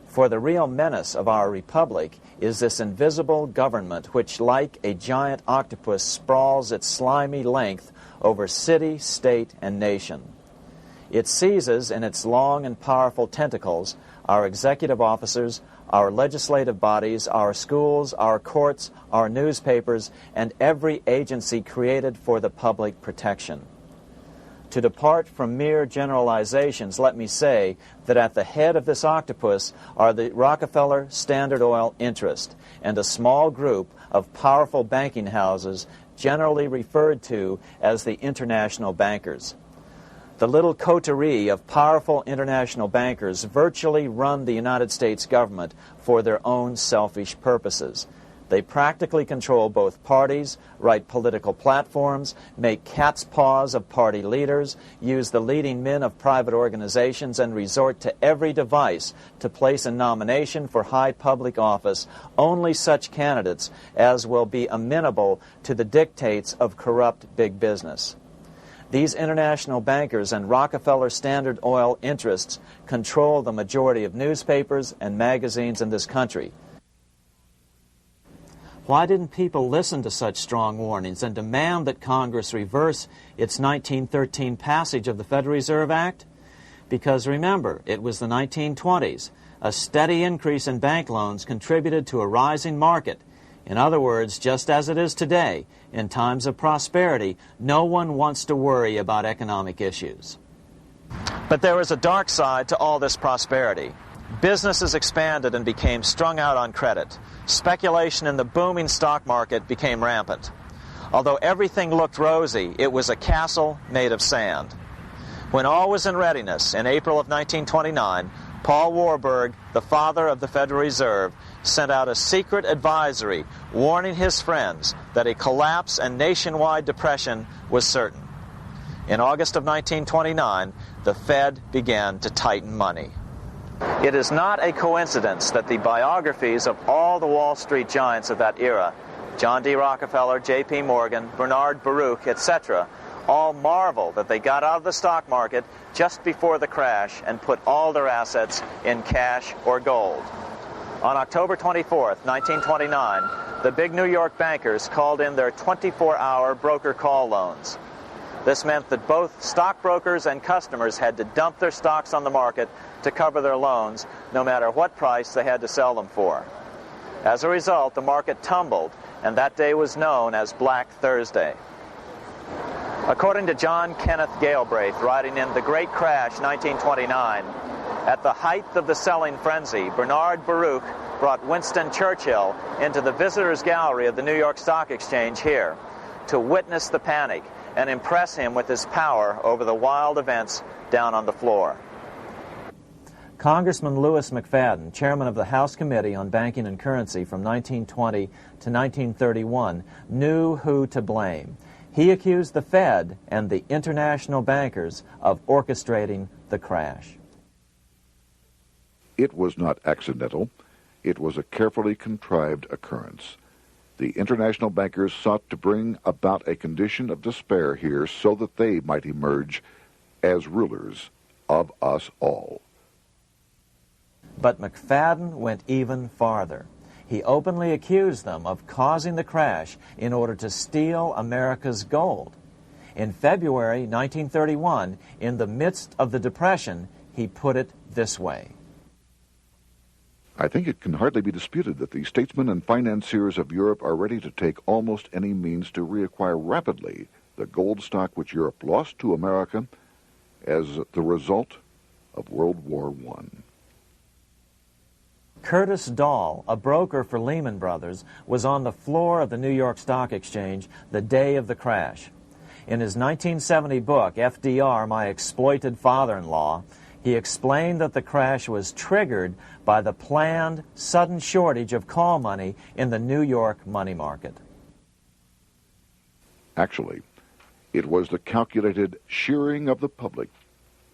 for the real menace of our republic is this invisible government which, like a giant octopus, sprawls its slimy length over city, state, and nation. It seizes in its long and powerful tentacles our executive officers, our legislative bodies, our schools, our courts, our newspapers, and every agency created for the public protection. To depart from mere generalizations, let me say that at the head of this octopus are the Rockefeller Standard Oil interest and a small group of powerful banking houses generally referred to as the international bankers. The little coterie of powerful international bankers virtually run the United States government for their own selfish purposes. They practically control both parties, write political platforms, make cat's paws of party leaders, use the leading men of private organizations, and resort to every device to place in nomination for high public office only such candidates as will be amenable to the dictates of corrupt big business. These international bankers and Rockefeller Standard Oil interests control the majority of newspapers and magazines in this country. Why didn't people listen to such strong warnings and demand that Congress reverse its 1913 passage of the Federal Reserve Act? Because remember, it was the 1920s. A steady increase in bank loans contributed to a rising market. In other words, just as it is today, in times of prosperity, no one wants to worry about economic issues. But there was a dark side to all this prosperity. Businesses expanded and became strung out on credit. Speculation in the booming stock market became rampant. Although everything looked rosy, it was a castle made of sand. When all was in readiness, in April of 1929, Paul Warburg, the father of the Federal Reserve, sent out a secret advisory warning his friends that a collapse and nationwide depression was certain. In August of 1929, the Fed began to tighten money. It is not a coincidence that the biographies of all the Wall Street giants of that era, John D. Rockefeller, J.P. Morgan, Bernard Baruch, etc., all marvel that they got out of the stock market just before the crash and put all their assets in cash or gold. On October 24, 1929, the big New York bankers called in their 24-hour broker call loans. This meant that both stockbrokers and customers had to dump their stocks on the market to cover their loans, no matter what price they had to sell them for. As a result, the market tumbled, and that day was known as Black Thursday. According to John Kenneth Galbraith, writing in The Great Crash, 1929, at the height of the selling frenzy, Bernard Baruch brought Winston Churchill into the visitors' gallery of the New York Stock Exchange here to witness the panic and impress him with his power over the wild events down on the floor. Congressman Louis McFadden, chairman of the House Committee on Banking and Currency from 1920 to 1931, knew who to blame. He accused the Fed and the international bankers of orchestrating the crash. It was not accidental. It was a carefully contrived occurrence. The international bankers sought to bring about a condition of despair here so that they might emerge as rulers of us all. But McFadden went even farther. He openly accused them of causing the crash in order to steal America's gold. In February 1931, in the midst of the Depression, he put it this way. I think it can hardly be disputed that the statesmen and financiers of Europe are ready to take almost any means to reacquire rapidly the gold stock which Europe lost to America as the result of World War I. Curtis Dahl, a broker for Lehman Brothers, was on the floor of the New York Stock Exchange the day of the crash. In his 1970 book, FDR, My Exploited Father-in-Law, he explained that the crash was triggered by the planned sudden shortage of call money in the New York money market. Actually, it was the calculated shearing of the public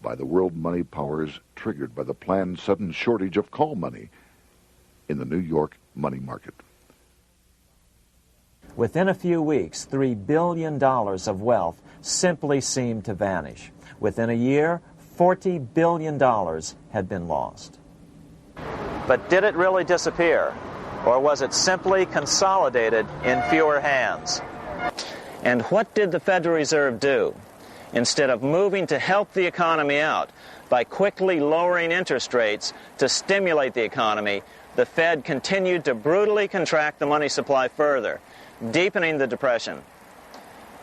by the world money powers triggered by the planned sudden shortage of call money in the New York money market. Within a few weeks, $3 billion of wealth simply seemed to vanish. Within a year, $40 billion had been lost. But did it really disappear? Or was it simply consolidated in fewer hands? And what did the Federal Reserve do? Instead of moving to help the economy out by quickly lowering interest rates to stimulate the economy, the Fed continued to brutally contract the money supply further, deepening the Depression.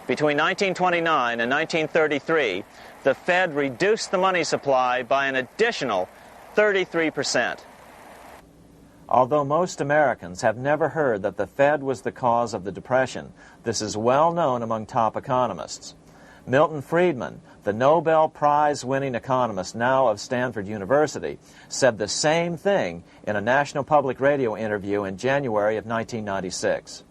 Between 1929 and 1933, the Fed reduced the money supply by an additional 33%. Although most Americans have never heard that the Fed was the cause of the Depression, this is well known among top economists. Milton Friedman, the Nobel Prize-winning economist now of Stanford University, said the same thing in a National Public Radio interview in January of 1996.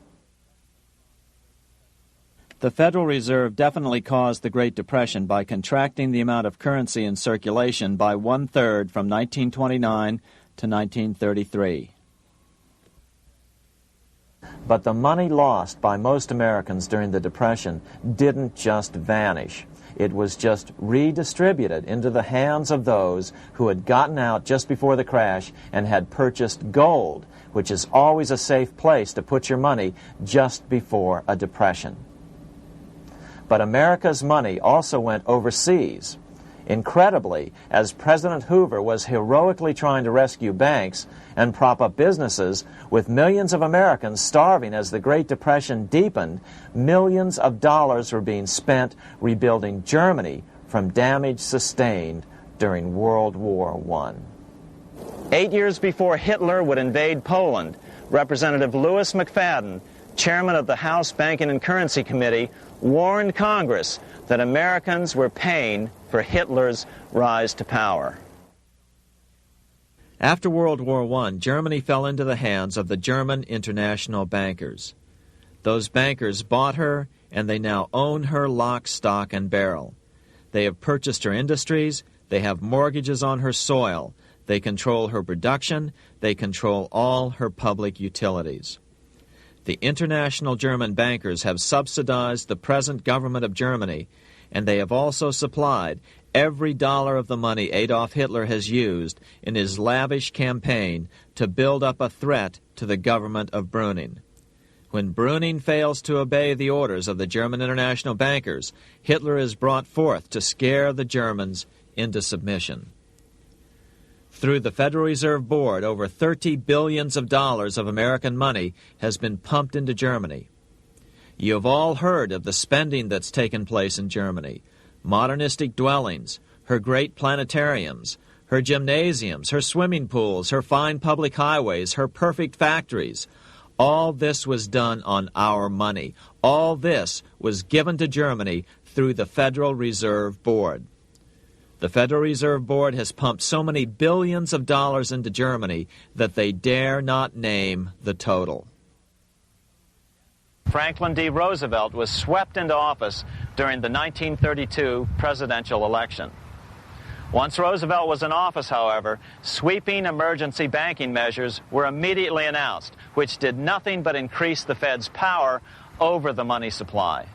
The Federal Reserve definitely caused the Great Depression by contracting the amount of currency in circulation by 1/3 from 1929 to 1933. But the money lost by most Americans during the Depression didn't just vanish. It was just redistributed into the hands of those who had gotten out just before the crash and had purchased gold, which is always a safe place to put your money just before a depression. But America's money also went overseas. Incredibly, as President Hoover was heroically trying to rescue banks and prop up businesses, with millions of Americans starving as the Great Depression deepened, millions of dollars were being spent rebuilding Germany from damage sustained during World War I. 8 years before Hitler would invade Poland, Representative Louis McFadden, chairman of the House Banking and Currency Committee, warned Congress that Americans were paying for Hitler's rise to power. After World War I, Germany fell into the hands of the German international bankers. Those bankers bought her, and they now own her lock, stock, and barrel. They have purchased her industries, they have mortgages on her soil, they control her production, they control all her public utilities. The international German bankers have subsidized the present government of Germany, and they have also supplied every dollar of the money Adolf Hitler has used in his lavish campaign to build up a threat to the government of Brüning. When Brüning fails to obey the orders of the German international bankers, Hitler is brought forth to scare the Germans into submission. Through the Federal Reserve Board, over $30 billion of American money has been pumped into Germany. You have all heard of the spending that's taken place in Germany. Modernistic dwellings, her great planetariums, her gymnasiums, her swimming pools, her fine public highways, her perfect factories. All this was done on our money. All this was given to Germany through the Federal Reserve Board. The Federal Reserve Board has pumped so many billions of dollars into Germany that they dare not name the total. Franklin D. Roosevelt was swept into office during the 1932 presidential election. Once Roosevelt was in office, however, sweeping emergency banking measures were immediately announced, which did nothing but increase the Fed's power over the money supply.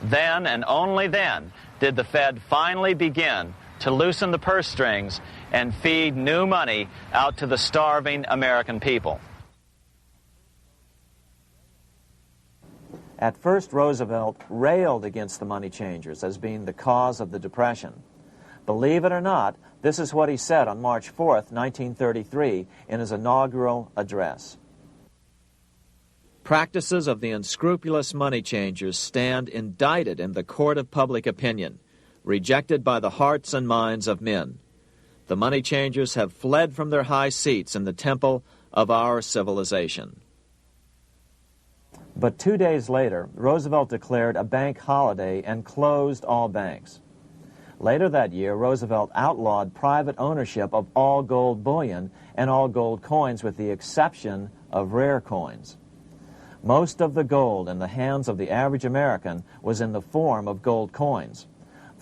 Then, and only then, did the Fed finally begin to loosen the purse strings and feed new money out to the starving American people. At first, Roosevelt railed against the money changers as being the cause of the Depression. Believe it or not, this is what he said on March 4th, 1933, in his inaugural address. Practices of the unscrupulous money changers stand indicted in the court of public opinion, rejected by the hearts and minds of men. The money changers have fled from their high seats in the temple of our civilization. But 2 days later, Roosevelt declared a bank holiday and closed all banks. Later that year, Roosevelt outlawed private ownership of all gold bullion and all gold coins with the exception of rare coins. Most of the gold in the hands of the average American was in the form of gold coins.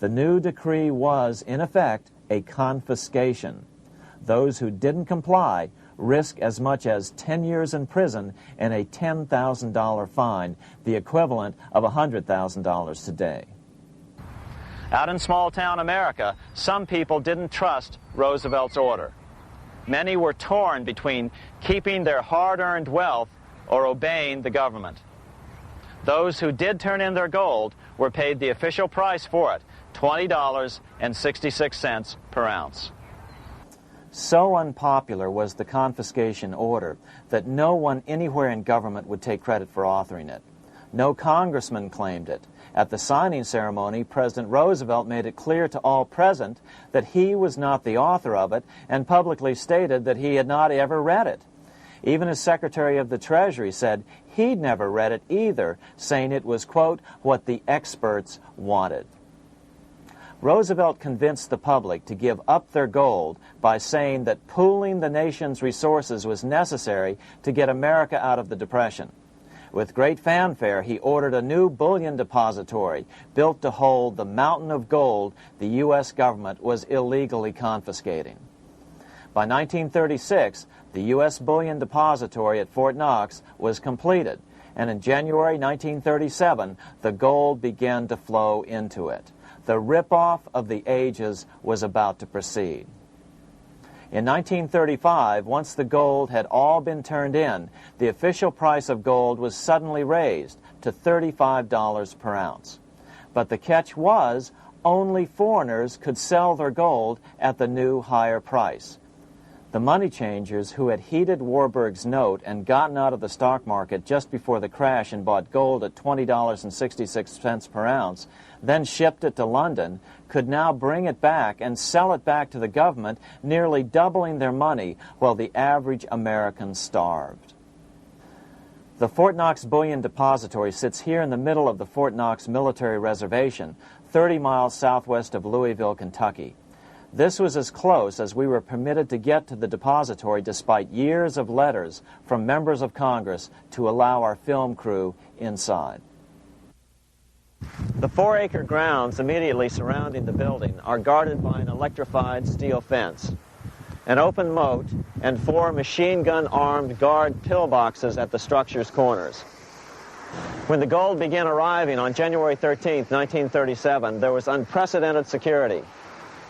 The new decree was, in effect, a confiscation. Those who didn't comply risk as much as 10 years in prison and a $10,000 fine, the equivalent of $100,000 today. Out in small-town America, some people didn't trust Roosevelt's order. Many were torn between keeping their hard-earned wealth or obeying the government. Those who did turn in their gold were paid the official price for it, $20.66 per ounce. So unpopular was the confiscation order that no one anywhere in government would take credit for authoring it. No congressman claimed it. At the signing ceremony, President Roosevelt made it clear to all present that he was not the author of it and publicly stated that he had not ever read it. Even his Secretary of the Treasury said he'd never read it either, saying it was, quote, what the experts wanted. Roosevelt convinced the public to give up their gold by saying that pooling the nation's resources was necessary to get America out of the Depression. With great fanfare, he ordered a new bullion depository built to hold the mountain of gold the U.S. government was illegally confiscating. By 1936, the U.S. Bullion Depository at Fort Knox was completed, and in January 1937, the gold began to flow into it. The rip-off of the ages was about to proceed. In 1935, once the gold had all been turned in, the official price of gold was suddenly raised to $35 per ounce. But the catch was, only foreigners could sell their gold at the new higher price. The money changers who had heeded Warburg's note and gotten out of the stock market just before the crash and bought gold at $20.66 per ounce, then shipped it to London, could now bring it back and sell it back to the government, nearly doubling their money while the average American starved. The Fort Knox Bullion Depository sits here in the middle of the Fort Knox Military Reservation, 30 miles southwest of Louisville, Kentucky. This was as close as we were permitted to get to the depository despite years of letters from members of Congress to allow our film crew inside. The 4-acre grounds immediately surrounding the building are guarded by an electrified steel fence, an open moat, and 4 machine-gun-armed guard pillboxes at the structure's corners. When the gold began arriving on January 13, 1937, there was unprecedented security.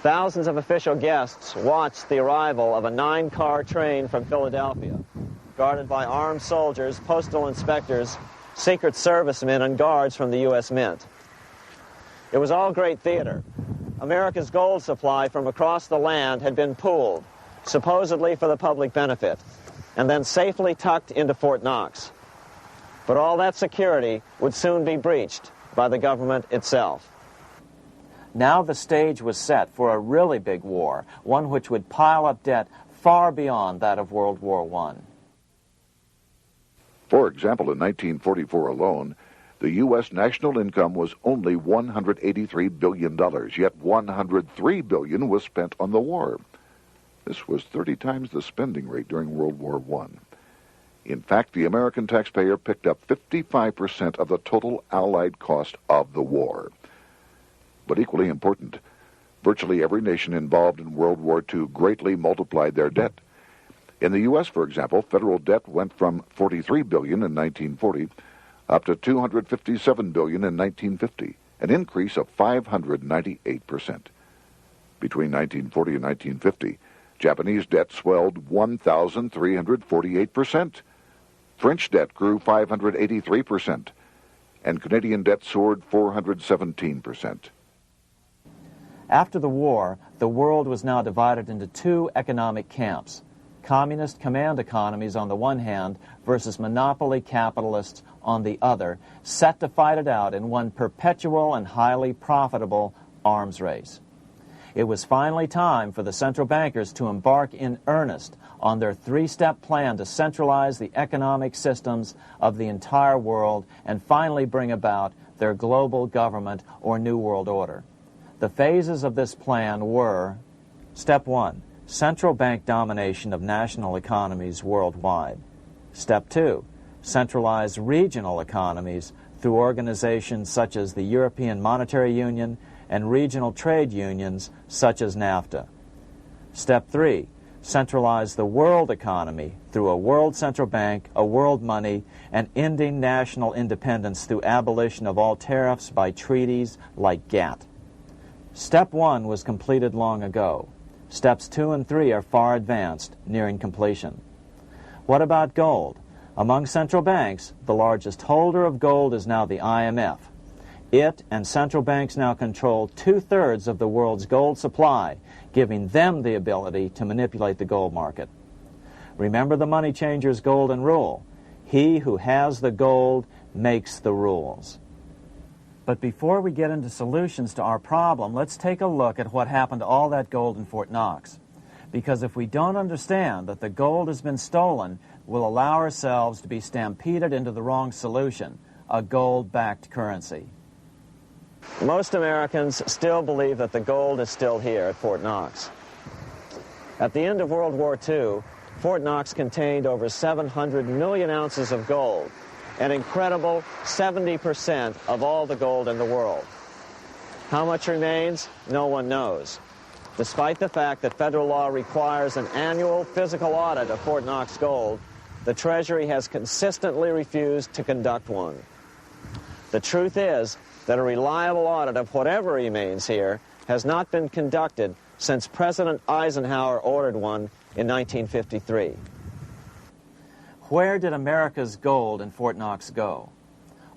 Thousands of official guests watched the arrival of a 9-car train from Philadelphia, guarded by armed soldiers, postal inspectors, Secret Servicemen, and guards from the U.S. Mint. It was all great theater. America's gold supply from across the land had been pooled, supposedly for the public benefit, and then safely tucked into Fort Knox. But all that security would soon be breached by the government itself. Now the stage was set for a really big war, one which would pile up debt far beyond that of World War I. For example, in 1944 alone, the U.S. national income was only $183 billion, yet $103 billion was spent on the war. This was 30 times the spending rate during World War I. In fact, the American taxpayer picked up 55% of the total Allied cost of the war. But equally important, virtually every nation involved in World War II greatly multiplied their debt. In the U.S., for example, federal debt went from $43 billion in 1940 up to $257 billion in 1950, an increase of 598%. Between 1940 and 1950, Japanese debt swelled 1,348%. French debt grew 583%, and Canadian debt soared 417%. After the war, the world was now divided into two economic camps: communist command economies on the one hand versus monopoly capitalists on the other, set to fight it out in one perpetual and highly profitable arms race. It was finally time for the central bankers to embark in earnest on their three-step plan to centralize the economic systems of the entire world and finally bring about their global government or New World Order. The phases of this plan were: Step 1, central bank domination of national economies worldwide. Step 2, centralize regional economies through organizations such as the European Monetary Union and regional trade unions such as NAFTA. Step 3, centralize the world economy through a world central bank, a world money, and ending national independence through abolition of all tariffs by treaties like GATT. Step 1 was completed long ago. Steps 2 and 3 are far advanced, nearing completion. What about gold? Among central banks, the largest holder of gold is now the IMF. It and central banks now control 2/3 of the world's gold supply, giving them the ability to manipulate the gold market. Remember the money changer's golden rule: he who has the gold makes the rules. But before we get into solutions to our problem, let's take a look at what happened to all that gold in Fort Knox. Because if we don't understand that the gold has been stolen, we'll allow ourselves to be stampeded into the wrong solution: a gold-backed currency. Most Americans still believe that the gold is still here at Fort Knox. At the end of World War II, Fort Knox contained over 700 million ounces of gold, an incredible 70% of all the gold in the world. How much remains? No one knows. Despite the fact that federal law requires an annual physical audit of Fort Knox gold, the Treasury has consistently refused to conduct one. The truth is that a reliable audit of whatever remains here has not been conducted since President Eisenhower ordered one in 1953. Where did America's gold in Fort Knox go?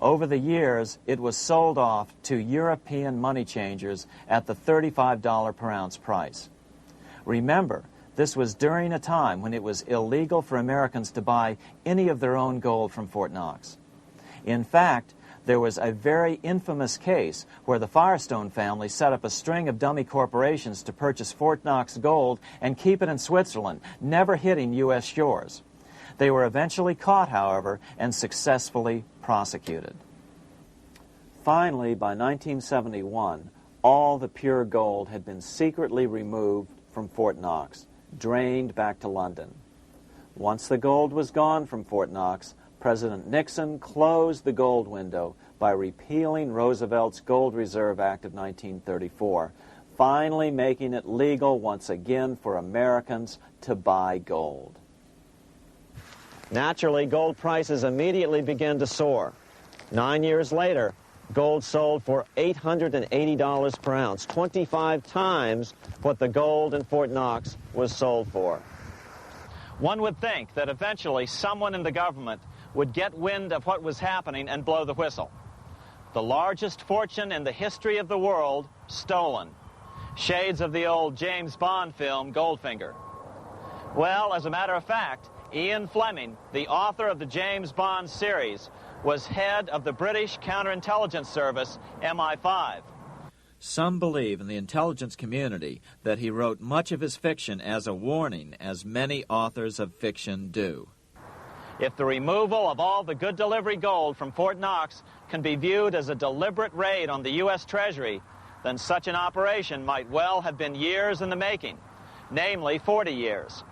Over the years, it was sold off to European money changers at the $35 per ounce price. Remember, this was during a time when it was illegal for Americans to buy any of their own gold from Fort Knox. In fact, there was a very infamous case where the Firestone family set up a string of dummy corporations to purchase Fort Knox gold and keep it in Switzerland, never hitting U.S. shores. They were eventually caught, however, and successfully prosecuted. Finally, by 1971, all the pure gold had been secretly removed from Fort Knox, drained back to London. Once the gold was gone from Fort Knox, President Nixon closed the gold window by repealing Roosevelt's Gold Reserve Act of 1934, finally making it legal once again for Americans to buy gold. Naturally, gold prices immediately began to soar. 9 years later, gold sold for $880 per ounce, 25 times what the gold in Fort Knox was sold for. One would think that eventually someone in the government would get wind of what was happening and blow the whistle. The largest fortune in the history of the world stolen. Shades of the old James Bond film, Goldfinger. Well, as a matter of fact, Ian Fleming, the author of the James Bond series, was head of the British counterintelligence service, MI5. Some believe in the intelligence community that he wrote much of his fiction as a warning, as many authors of fiction do. If the removal of all the good delivery gold from Fort Knox can be viewed as a deliberate raid on the U.S. Treasury, then such an operation might well have been years in the making, namely 40 years.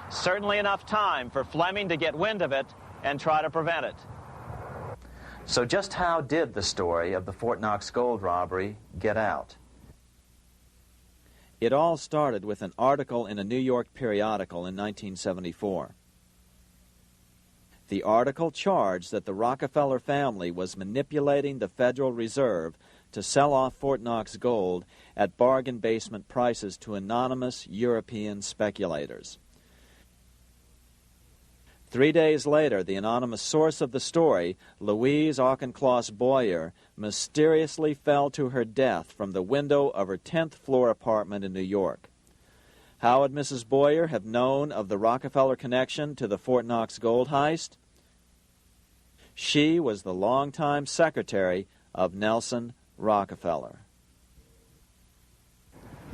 Certainly enough time for Fleming to get wind of it and try to prevent it. So just how did the story of the Fort Knox gold robbery get out? It all started with an article in a New York periodical in 1974. The article charged that the Rockefeller family was manipulating the Federal Reserve to sell off Fort Knox gold at bargain basement prices to anonymous European speculators. 3 days later, the anonymous source of the story, Louise Auchincloss Boyer, mysteriously fell to her death from the window of her 10th floor apartment in New York. How would Mrs. Boyer have known of the Rockefeller connection to the Fort Knox gold heist? She was the longtime secretary of Nelson Rockefeller.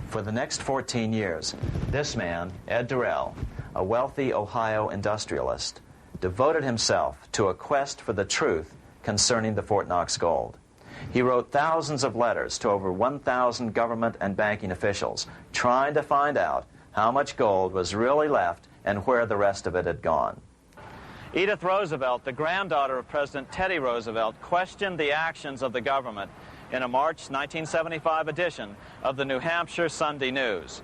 For the next 14 years, this man, Ed Durrell, a wealthy Ohio industrialist, devoted himself to a quest for the truth concerning the Fort Knox gold. He wrote thousands of letters to over 1,000 government and banking officials, trying to find out how much gold was really left and where the rest of it had gone. Edith Roosevelt, the granddaughter of President Teddy Roosevelt, questioned the actions of the government in a March 1975 edition of the New Hampshire Sunday News.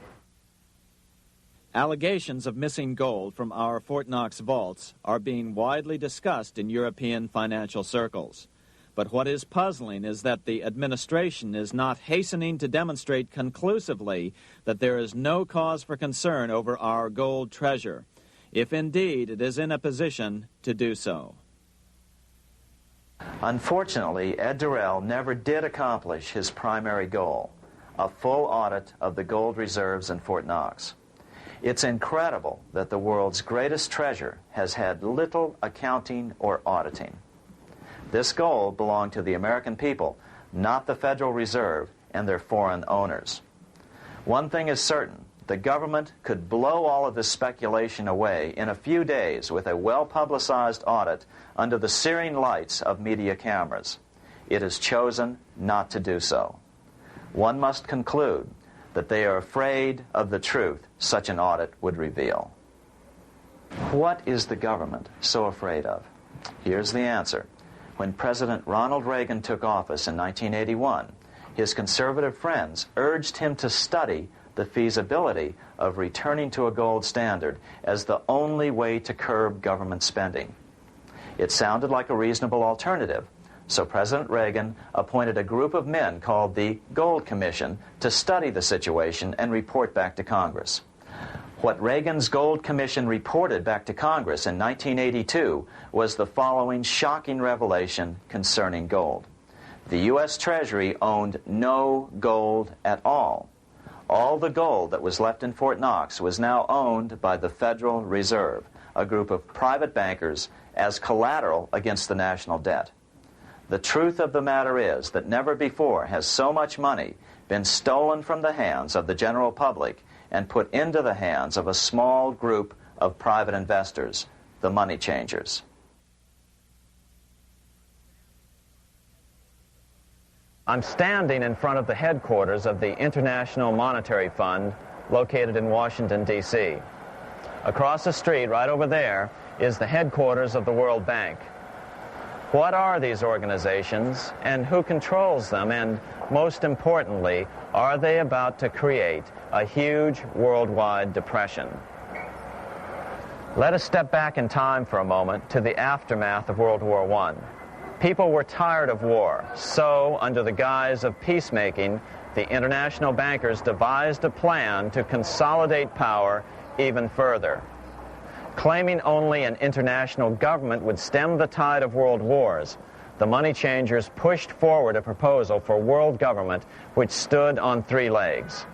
Allegations of missing gold from our Fort Knox vaults are being widely discussed in European financial circles. But what is puzzling is that the administration is not hastening to demonstrate conclusively that there is no cause for concern over our gold treasure, if indeed it is in a position to do so. Unfortunately, Ed Durrell never did accomplish his primary goal, a full audit of the gold reserves in Fort Knox. It's incredible that the world's greatest treasure has had little accounting or auditing. This gold belonged to the American people, not the Federal Reserve and their foreign owners. One thing is certain, the government could blow all of this speculation away in a few days with a well-publicized audit under the searing lights of media cameras. It has chosen not to do so. One must conclude that they are afraid of the truth such an audit would reveal. What is the government so afraid of? Here's the answer. When President Ronald Reagan took office in 1981, his conservative friends urged him to study the feasibility of returning to a gold standard as the only way to curb government spending. It sounded like a reasonable alternative, so President Reagan appointed a group of men called the Gold Commission to study the situation and report back to Congress. What Reagan's Gold Commission reported back to Congress in 1982 was the following shocking revelation concerning gold. The U.S. Treasury owned no gold at all. All the gold that was left in Fort Knox was now owned by the Federal Reserve, a group of private bankers, as collateral against the national debt. The truth of the matter is that never before has so much money been stolen from the hands of the general public and put into the hands of a small group of private investors, the money changers. I'm standing in front of the headquarters of the International Monetary Fund located in Washington, D.C. Across the street, right over there, is the headquarters of the World Bank. What are these organizations and who controls them? And most importantly, are they about to create a huge worldwide depression? Let us step back in time for a moment to the aftermath of World War I. People were tired of war, so under the guise of peacemaking, the international bankers devised a plan to consolidate power even further. Claiming only an international government would stem the tide of world wars, the money changers pushed forward a proposal for world government which stood on three legs.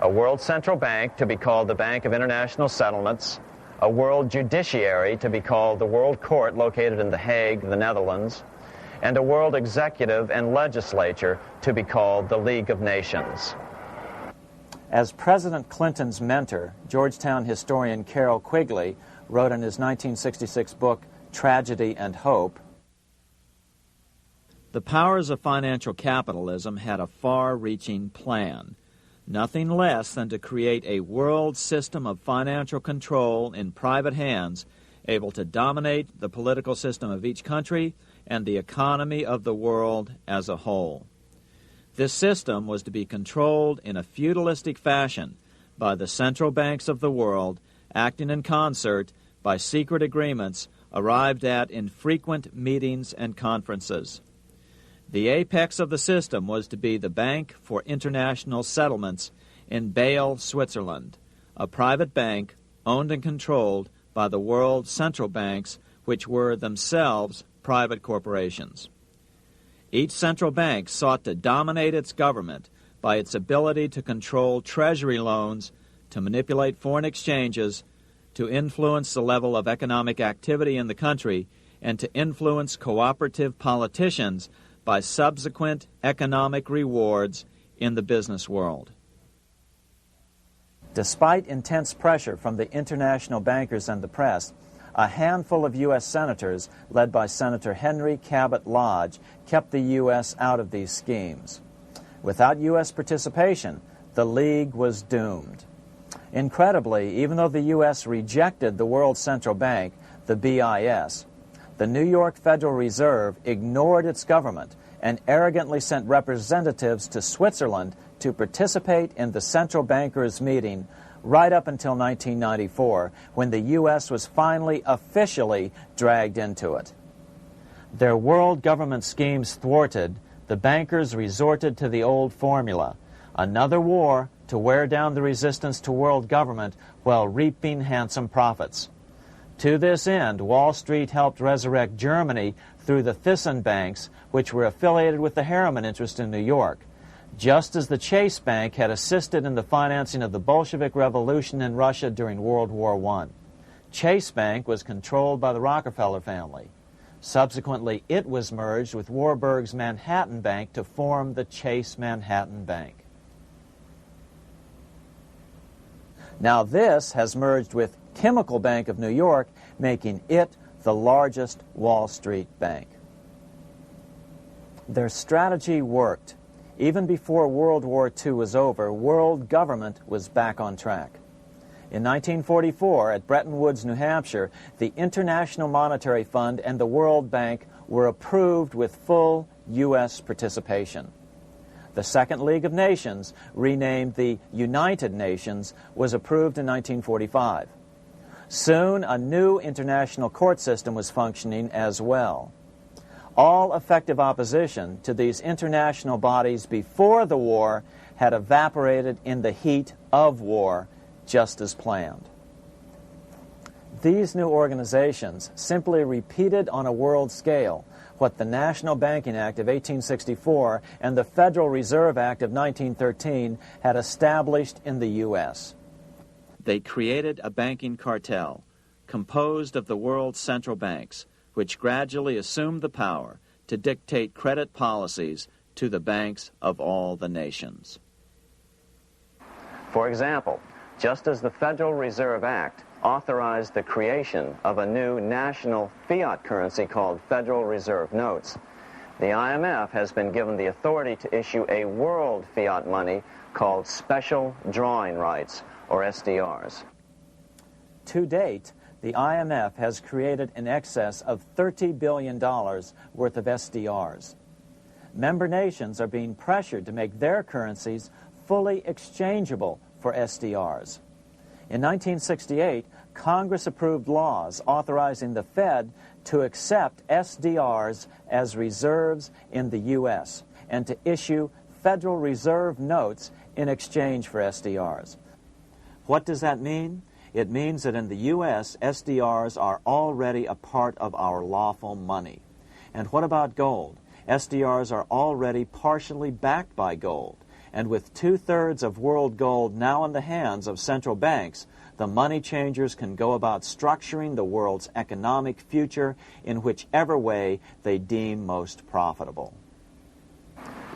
A world central bank to be called the Bank of International Settlements, a world judiciary to be called the World Court located in The Hague, the Netherlands, and a world executive and legislature to be called the League of Nations. As President Clinton's mentor, Georgetown historian Carroll Quigley wrote in his 1966 book, Tragedy and Hope, the powers of financial capitalism had a far-reaching plan, nothing less than to create a world system of financial control in private hands, able to dominate the political system of each country and the economy of the world as a whole. This system was to be controlled in a feudalistic fashion by the central banks of the world, acting in concert by secret agreements arrived at in frequent meetings and conferences. The apex of the system was to be the Bank for International Settlements in Bâle, Switzerland, a private bank owned and controlled by the world central banks, which were themselves private corporations. Each central bank sought to dominate its government by its ability to control treasury loans, to manipulate foreign exchanges, to influence the level of economic activity in the country, and to influence cooperative politicians by subsequent economic rewards in the business world. Despite intense pressure from the international bankers and the press, a handful of U.S. senators, led by Senator Henry Cabot Lodge, kept the U.S. out of these schemes. Without U.S. participation, the League was doomed. Incredibly, even though the U.S. rejected the World Central Bank, the BIS, the New York Federal Reserve ignored its government and arrogantly sent representatives to Switzerland to participate in the central bankers' meeting right up until 1994, when the U.S. was finally officially dragged into it. Their world government schemes thwarted, the bankers resorted to the old formula: another war to wear down the resistance to world government while reaping handsome profits. To this end, Wall Street helped resurrect Germany through the Thyssen banks, which were affiliated with the Harriman interest in New York, just as the Chase Bank had assisted in the financing of the Bolshevik Revolution in Russia during World War I. Chase Bank was controlled by the Rockefeller family. Subsequently, it was merged with Warburg's Manhattan Bank to form the Chase Manhattan Bank. Now this has merged with Chemical Bank of New York, making it the largest Wall Street bank. Their strategy worked. Even before World War II was over, world government was back on track. In 1944, at Bretton Woods, New Hampshire, the International Monetary Fund and the World Bank were approved with full U.S. participation. The Second League of Nations, renamed the United Nations, was approved in 1945. Soon, a new international court system was functioning as well. All effective opposition to these international bodies before the war had evaporated in the heat of war, just as planned. These new organizations simply repeated on a world scale what the National Banking Act of 1864 and the Federal Reserve Act of 1913 had established in the U.S. They created a banking cartel composed of the world's central banks, which gradually assumed the power to dictate credit policies to the banks of all the nations. For example, just as the Federal Reserve Act authorized the creation of a new national fiat currency called Federal Reserve Notes, the IMF has been given the authority to issue a world fiat money called Special Drawing Rights, or SDRs. To date, the IMF has created in excess of $30 billion worth of SDRs. Member nations are being pressured to make their currencies fully exchangeable for SDRs. In 1968, Congress approved laws authorizing the Fed to accept SDRs as reserves in the U.S. and to issue Federal Reserve notes in exchange for SDRs. What does that mean? It means that in the U.S., SDRs are already a part of our lawful money. And what about gold? SDRs are already partially backed by gold. And with 2/3 of world gold now in the hands of central banks, the money changers can go about structuring the world's economic future in whichever way they deem most profitable.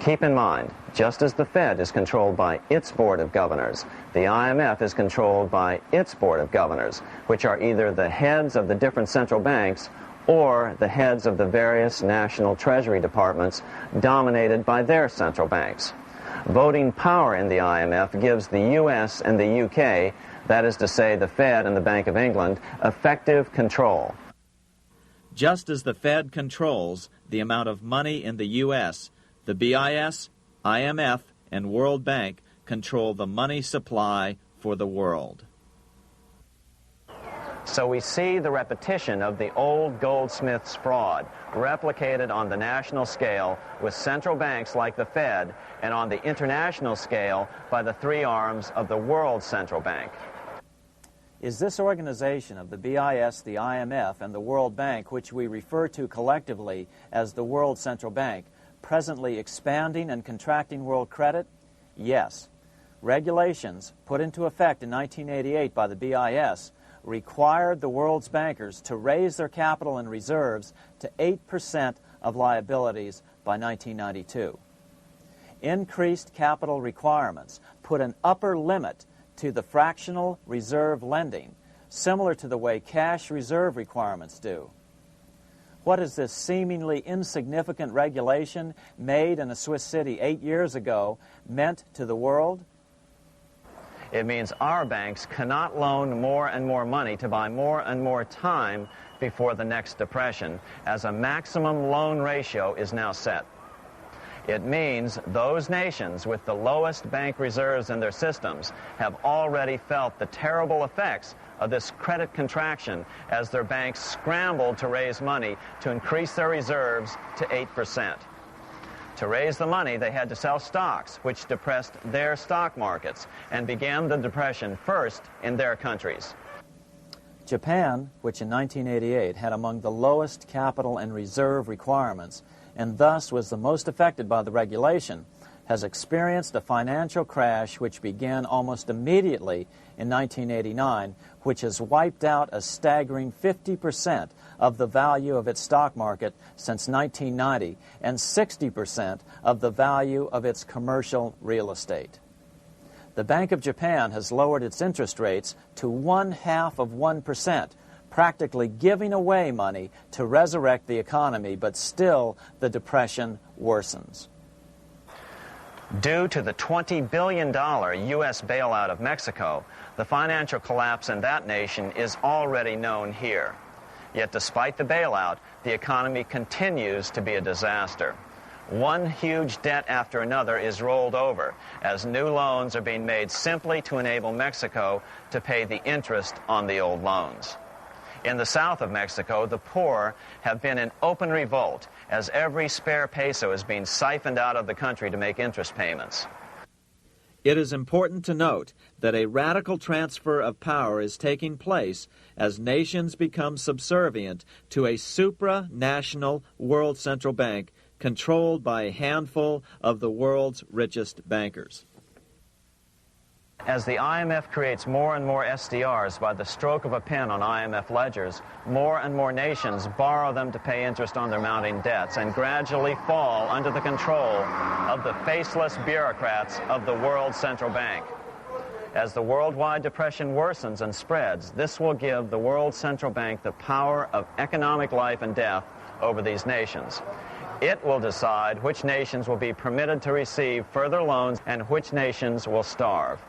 Keep in mind, just as the Fed is controlled by its Board of Governors, the IMF is controlled by its Board of Governors, which are either the heads of the different central banks or the heads of the various national treasury departments dominated by their central banks. Voting power in the IMF gives the U.S. and the UK, that is to say the Fed and the Bank of England, effective control. Just as the Fed controls the amount of money in the U.S., the BIS, IMF, and World Bank control the money supply for the world. So we see the repetition of the old goldsmith's fraud replicated on the national scale with central banks like the Fed and on the international scale by the three arms of the World Central Bank. Is this organization of the BIS, the IMF, and the World Bank, which we refer to collectively as the World Central Bank, presently expanding and contracting world credit? Yes. Regulations put into effect in 1988 by the BIS required the world's bankers to raise their capital and reserves to 8% of liabilities by 1992. Increased capital requirements put an upper limit to the fractional reserve lending, similar to the way cash reserve requirements do. What has this seemingly insignificant regulation made in a Swiss city 8 years ago meant to the world? It means our banks cannot loan more and more money to buy more and more time before the next depression, as a maximum loan ratio is now set. It means those nations with the lowest bank reserves in their systems have already felt the terrible effects of this credit contraction as their banks scrambled to raise money to increase their reserves to 8%. To raise the money, they had to sell stocks, which depressed their stock markets and began the depression first in their countries. Japan, which in 1988 had among the lowest capital and reserve requirements and thus was the most affected by the regulation, has experienced a financial crash which began almost immediately in 1989, which has wiped out a staggering 50% of the value of its stock market since 1990 and 60% of the value of its commercial real estate. The Bank of Japan has lowered its interest rates to 0.5%, practically giving away money to resurrect the economy, but still the depression worsens. Due to the $20 billion U.S. bailout of Mexico, the financial collapse in that nation is already known here. Yet despite the bailout, the economy continues to be a disaster. One huge debt after another is rolled over as new loans are being made simply to enable Mexico to pay the interest on the old loans. In the south of Mexico, the poor have been in open revolt as every spare peso is being siphoned out of the country to make interest payments. It is important to note that a radical transfer of power is taking place as nations become subservient to a supranational world central bank controlled by a handful of the world's richest bankers. As the IMF creates more and more SDRs by the stroke of a pen on IMF ledgers, more and more nations borrow them to pay interest on their mounting debts and gradually fall under the control of the faceless bureaucrats of the World Central Bank. As the worldwide depression worsens and spreads, this will give the World Central Bank the power of economic life and death over these nations. It will decide which nations will be permitted to receive further loans and which nations will starve.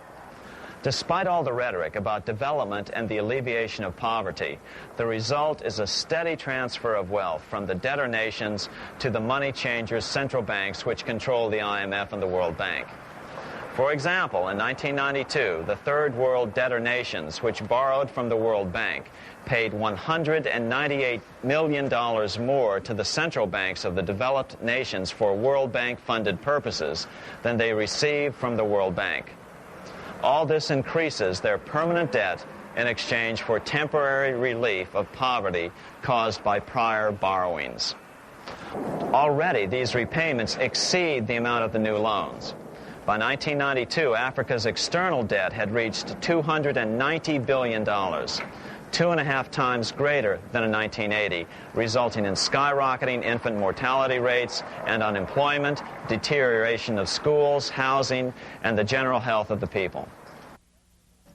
Despite all the rhetoric about development and the alleviation of poverty, the result is a steady transfer of wealth from the debtor nations to the money changers' central banks which control the IMF and the World Bank. For example, in 1992, the Third World debtor nations, which borrowed from the World Bank, paid $198 million more to the central banks of the developed nations for World Bank-funded purposes than they received from the World Bank. All this increases their permanent debt in exchange for temporary relief of poverty caused by prior borrowings. Already, these repayments exceed the amount of the new loans. By 1992, Africa's external debt had reached $290 billion, 2.5 times greater than in 1980, resulting in skyrocketing infant mortality rates and unemployment, deterioration of schools, housing, and the general health of the people.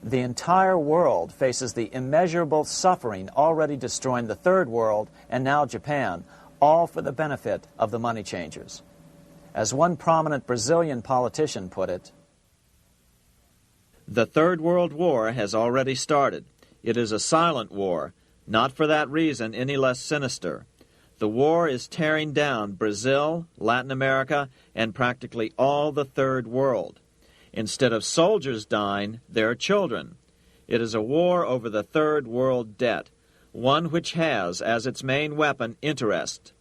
The entire world faces the immeasurable suffering already destroying the Third World and now Japan, all for the benefit of the money changers. As one prominent Brazilian politician put it, "The Third World War has already started. It is a silent war, not for that reason any less sinister. The war is tearing down Brazil, Latin America, and practically all the Third World. Instead of soldiers dying, there are children. It is a war over the Third World debt, one which has as its main weapon interest,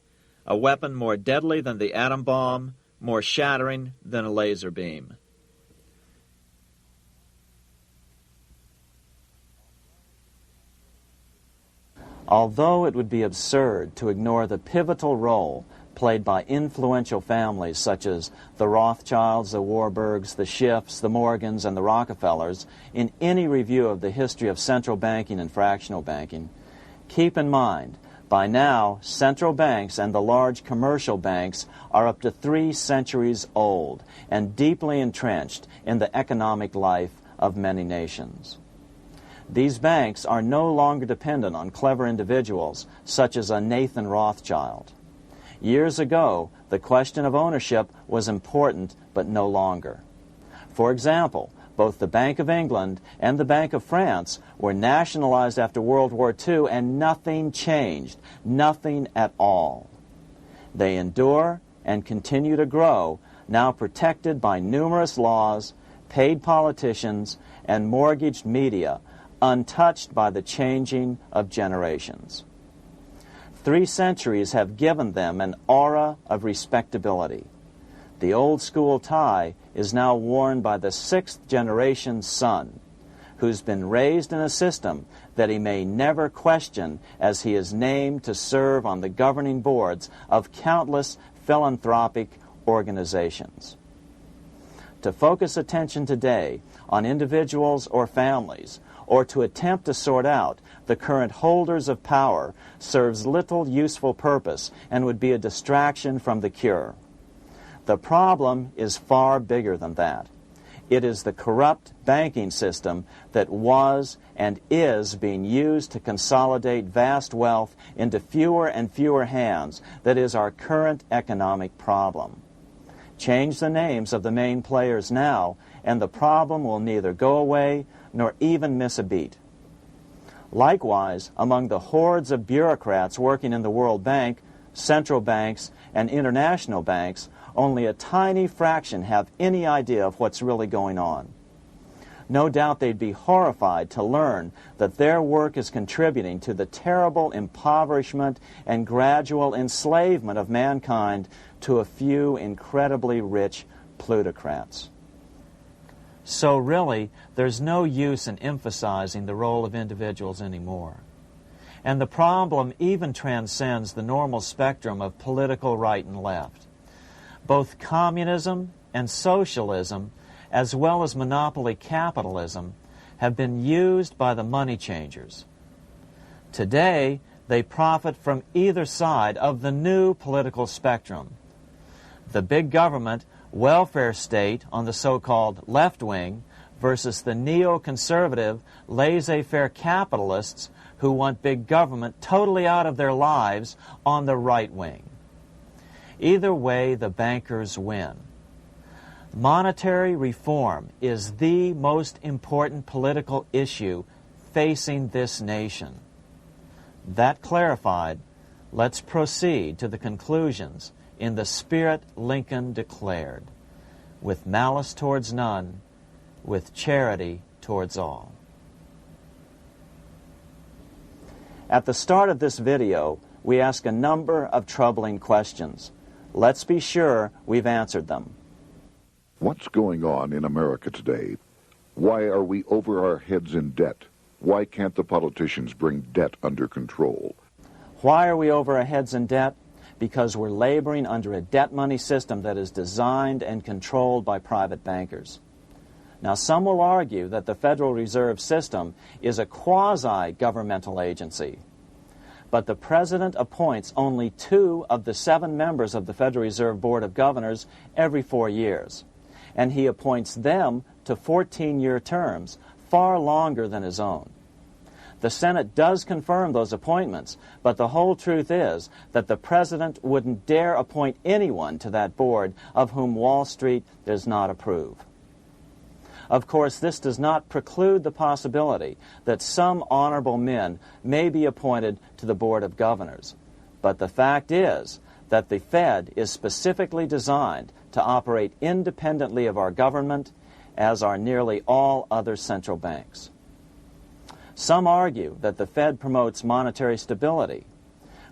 a weapon more deadly than the atom bomb, more shattering than a laser beam." Although it would be absurd to ignore the pivotal role played by influential families such as the Rothschilds, the Warburgs, the Schiffs, the Morgans, and the Rockefellers in any review of the history of central banking and fractional banking, keep in mind, by now, central banks and the large commercial banks are up to 3 centuries old and deeply entrenched in the economic life of many nations. These banks are no longer dependent on clever individuals such as a Nathan Rothschild. Years ago, the question of ownership was important, but no longer. For example, both the Bank of England and the Bank of France were nationalized after World War II, and nothing changed, nothing at all. They endure and continue to grow, now protected by numerous laws, paid politicians, and mortgaged media, untouched by the changing of generations. 3 centuries have given them an aura of respectability. The old school tie is now worn by the 6th generation son, who's been raised in a system that he may never question, as he is named to serve on the governing boards of countless philanthropic organizations. To focus attention today on individuals or families, or to attempt to sort out the current holders of power, serves little useful purpose and would be a distraction from the cure. The problem is far bigger than that. It is the corrupt banking system that was and is being used to consolidate vast wealth into fewer and fewer hands that is our current economic problem. Change the names of the main players now, and the problem will neither go away nor even miss a beat. Likewise, among the hordes of bureaucrats working in the World Bank, central banks, and international banks, only a tiny fraction have any idea of what's really going on. No doubt they'd be horrified to learn that their work is contributing to the terrible impoverishment and gradual enslavement of mankind to a few incredibly rich plutocrats. So really, there's no use in emphasizing the role of individuals anymore. And the problem even transcends the normal spectrum of political right and left. Both communism and socialism, as well as monopoly capitalism, have been used by the money changers. Today, they profit from either side of the new political spectrum. The big government, welfare state on the so-called left wing versus the neoconservative, laissez-faire capitalists who want big government totally out of their lives on the right wing. Either way, the bankers win. Monetary reform is the most important political issue facing this nation. That clarified, let's proceed to the conclusions in the spirit Lincoln declared, with malice towards none, with charity towards all. At the start of this video, we ask a number of troubling questions. Let's be sure we've answered them. What's going on in America today? Why are we over our heads in debt? Why can't the politicians bring debt under control? Why are we over our heads in debt? Because we're laboring under a debt money system that is designed and controlled by private bankers. Now, some will argue that the Federal Reserve System is a quasi-governmental agency. But the President appoints only 2 of the 7 members of the Federal Reserve Board of Governors every 4 years. And he appoints them to 14-year terms, far longer than his own. The Senate does confirm those appointments, but the whole truth is that the President wouldn't dare appoint anyone to that board of whom Wall Street does not approve. Of course, this does not preclude the possibility that some honorable men may be appointed to the Board of Governors. But the fact is that the Fed is specifically designed to operate independently of our government, as are nearly all other central banks. Some argue that the Fed promotes monetary stability.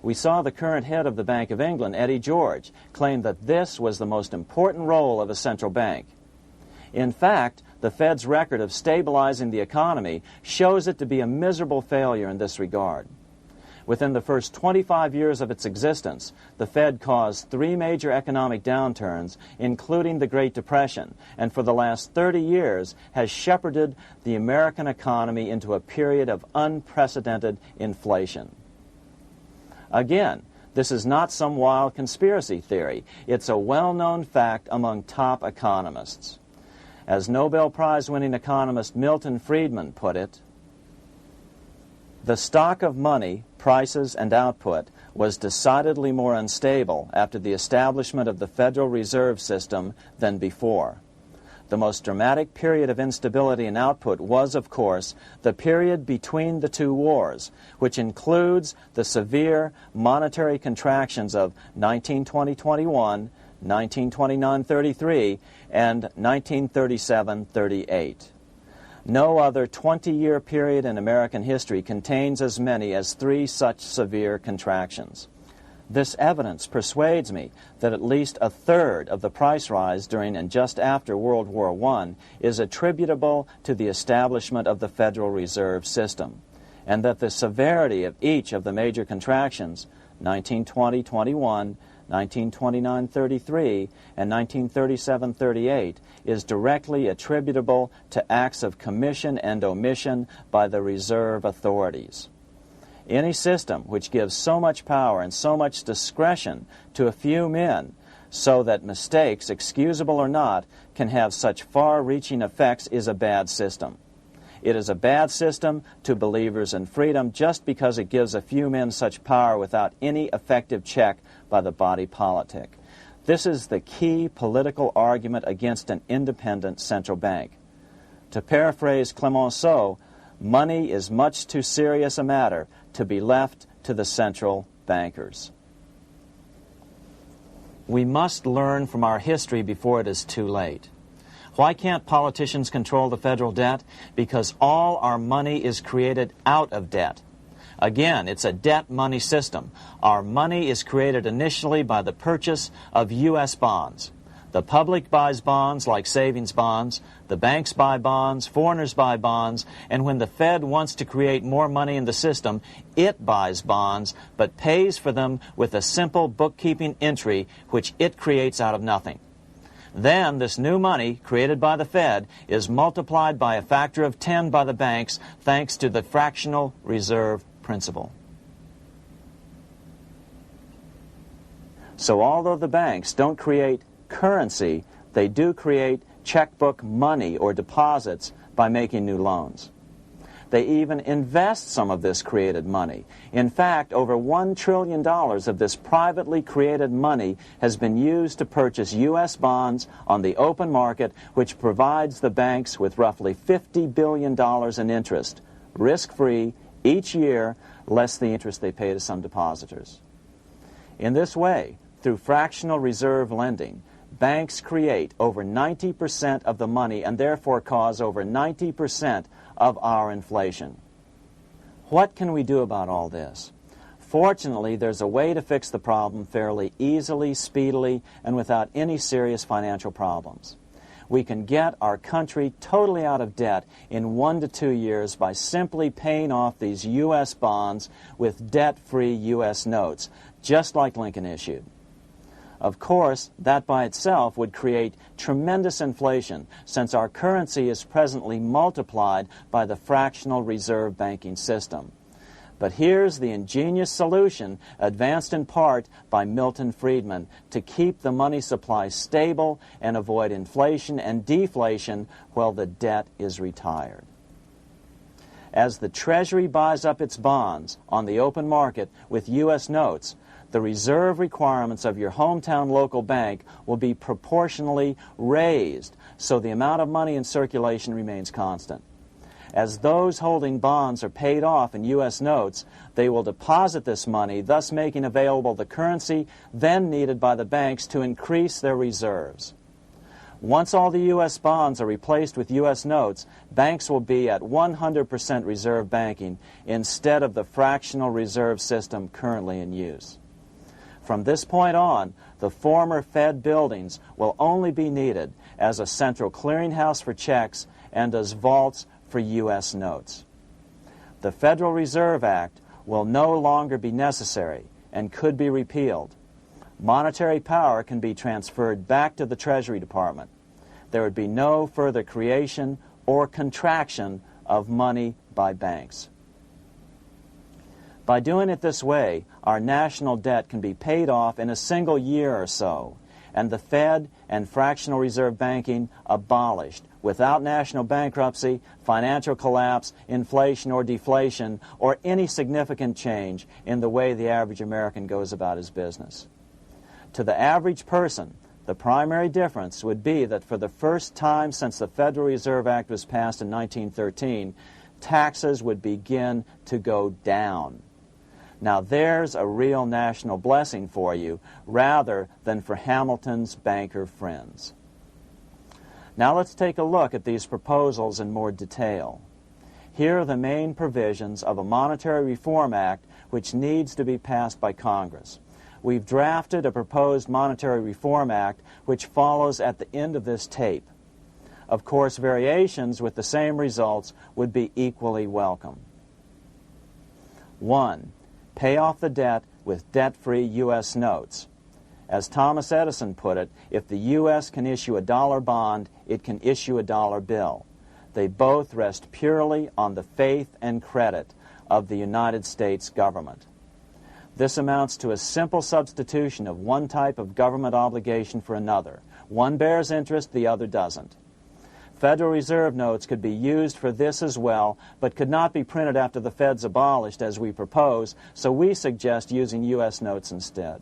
We saw the current head of the Bank of England, Eddie George, claim that this was the most important role of a central bank. In fact, the Fed's record of stabilizing the economy shows it to be a miserable failure in this regard. Within the first 25 years of its existence, the Fed caused 3 major economic downturns, including the Great Depression, and for the last 30 years has shepherded the American economy into a period of unprecedented inflation. Again, this is not some wild conspiracy theory. It's a well-known fact among top economists. As Nobel Prize-winning economist Milton Friedman put it, the stock of money, prices, and output was decidedly more unstable after the establishment of the Federal Reserve System than before. The most dramatic period of instability in output was, of course, the period between the 2 wars, which includes the severe monetary contractions of 1920-21, 1929-33, and 1937-38. No other 20-year period in American history contains as many as 3 such severe contractions. This evidence persuades me that at least a third of the price rise during and just after World War I is attributable to the establishment of the Federal Reserve System, and that the severity of each of the major contractions, 1920-21, 1929-33, and 1937-38, is directly attributable to acts of commission and omission by the reserve authorities. Any system which gives so much power and so much discretion to a few men so that mistakes, excusable or not, can have such far-reaching effects is a bad system. It is a bad system to believers in freedom just because it gives a few men such power without any effective check by the body politic. This is the key political argument against an independent central bank. To paraphrase Clemenceau, money is much too serious a matter to be left to the central bankers. We must learn from our history before it is too late. Why can't politicians control the federal debt? Because all our money is created out of debt. Again, it's a debt money system. Our money is created initially by the purchase of U.S. bonds. The public buys bonds like savings bonds, the banks buy bonds, foreigners buy bonds, and when the Fed wants to create more money in the system, it buys bonds, but pays for them with a simple bookkeeping entry which it creates out of nothing. Then this new money, created by the Fed, is multiplied by a factor of 10 by the banks thanks to the fractional reserve principle. So although the banks don't create currency, they do create checkbook money or deposits by making new loans. They even invest some of this created money. In fact, over $1 trillion of this privately created money has been used to purchase U.S. bonds on the open market, which provides the banks with roughly $50 billion in interest, risk-free, each year, less the interest they pay to some depositors. In this way, through fractional reserve lending, banks create over 90% of the money and therefore cause over 90% of our inflation. What can we do about all this? Fortunately, there's a way to fix the problem fairly easily, speedily, and without any serious financial problems. We can get our country totally out of debt in 1 to 2 years by simply paying off these U.S. bonds with debt-free U.S. notes, just like Lincoln issued. Of course, that by itself would create tremendous inflation, since our currency is presently multiplied by the fractional reserve banking system. But here's the ingenious solution, advanced in part by Milton Friedman, to keep the money supply stable and avoid inflation and deflation while the debt is retired. As the Treasury buys up its bonds on the open market with U.S. notes, the reserve requirements of your hometown local bank will be proportionally raised, so the amount of money in circulation remains constant. As those holding bonds are paid off in U.S. notes, they will deposit this money, thus making available the currency then needed by the banks to increase their reserves. Once all the U.S. bonds are replaced with U.S. notes, banks will be at 100% reserve banking instead of the fractional reserve system currently in use. From this point on, the former Fed buildings will only be needed as a central clearinghouse for checks and as vaults for U.S. notes. The Federal Reserve Act will no longer be necessary and could be repealed. Monetary power can be transferred back to the Treasury Department. There would be no further creation or contraction of money by banks. By doing it this way, our national debt can be paid off in a single year or so, and the Fed and fractional reserve banking abolished without national bankruptcy, financial collapse, inflation or deflation, or any significant change in the way the average American goes about his business. To the average person, the primary difference would be that for the first time since the Federal Reserve Act was passed in 1913, taxes would begin to go down. Now there's a real national blessing for you, rather than for Hamilton's banker friends. Now let's take a look at these proposals in more detail. Here are the main provisions of a Monetary Reform Act which needs to be passed by Congress. We've drafted a proposed Monetary Reform Act which follows at the end of this tape. Of course, variations with the same results would be equally welcome. 1. Pay off the debt with debt-free U.S. notes. As Thomas Edison put it, if the U.S. can issue a dollar bond, it can issue a dollar bill. They both rest purely on the faith and credit of the United States government. This amounts to a simple substitution of one type of government obligation for another. One bears interest, the other doesn't. Federal Reserve notes could be used for this as well, but could not be printed after the Fed's abolished as we propose, so we suggest using U.S. notes instead.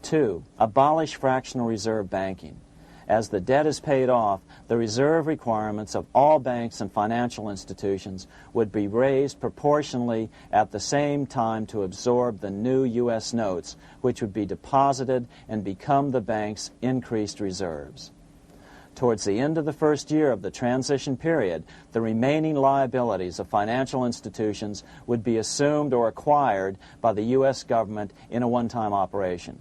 2. Abolish fractional reserve banking. As the debt is paid off, the reserve requirements of all banks and financial institutions would be raised proportionally at the same time to absorb the new U.S. notes, which would be deposited and become the bank's increased reserves. Towards the end of the first year of the transition period, the remaining liabilities of financial institutions would be assumed or acquired by the U.S. government in a one-time operation.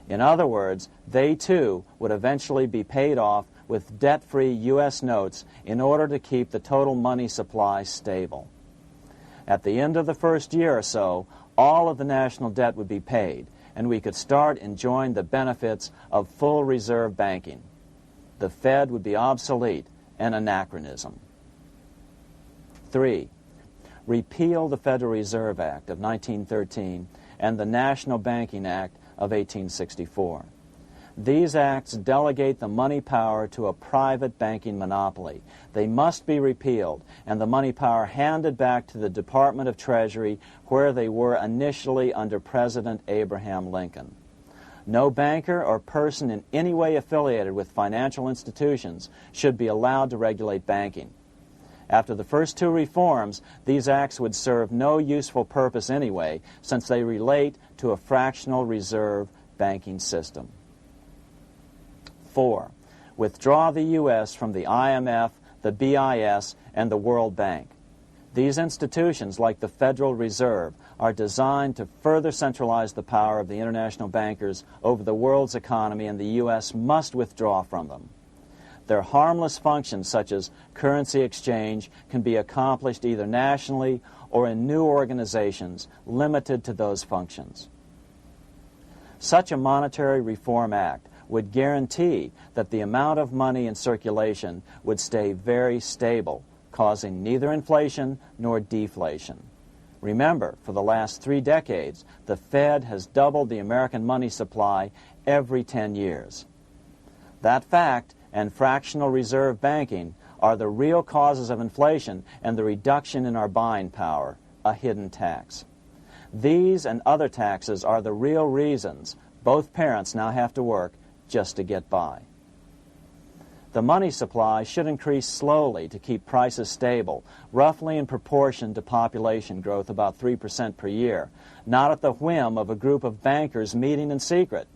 In other words, they too would eventually be paid off with debt-free U.S. notes in order to keep the total money supply stable. At the end of the first year or so, all of the national debt would be paid, and we could start enjoying the benefits of full reserve banking. The Fed would be obsolete, an anachronism. 3. Repeal the Federal Reserve Act of 1913 and the National Banking Act of 1864. These acts delegate the money power to a private banking monopoly. They must be repealed, and the money power handed back to the Department of Treasury, where they were initially under President Abraham Lincoln. No banker or person in any way affiliated with financial institutions should be allowed to regulate banking. After the first two reforms, these acts would serve no useful purpose anyway, since they relate to a fractional reserve banking system. 4. Withdraw the U.S. from the IMF, the BIS, and the World Bank. These institutions, like the Federal Reserve, are designed to further centralize the power of the international bankers over the world's economy, and the U.S. must withdraw from them. Their harmless functions, such as currency exchange, can be accomplished either nationally or in new organizations limited to those functions. Such a monetary reform act would guarantee that the amount of money in circulation would stay very stable, causing neither inflation nor deflation. Remember, for the last 3 decades, the Fed has doubled the American money supply every 10 years. That fact and fractional reserve banking are the real causes of inflation and the reduction in our buying power, a hidden tax. These and other taxes are the real reasons both parents now have to work just to get by. The money supply should increase slowly to keep prices stable, roughly in proportion to population growth, about 3% per year, not at the whim of a group of bankers meeting in secret.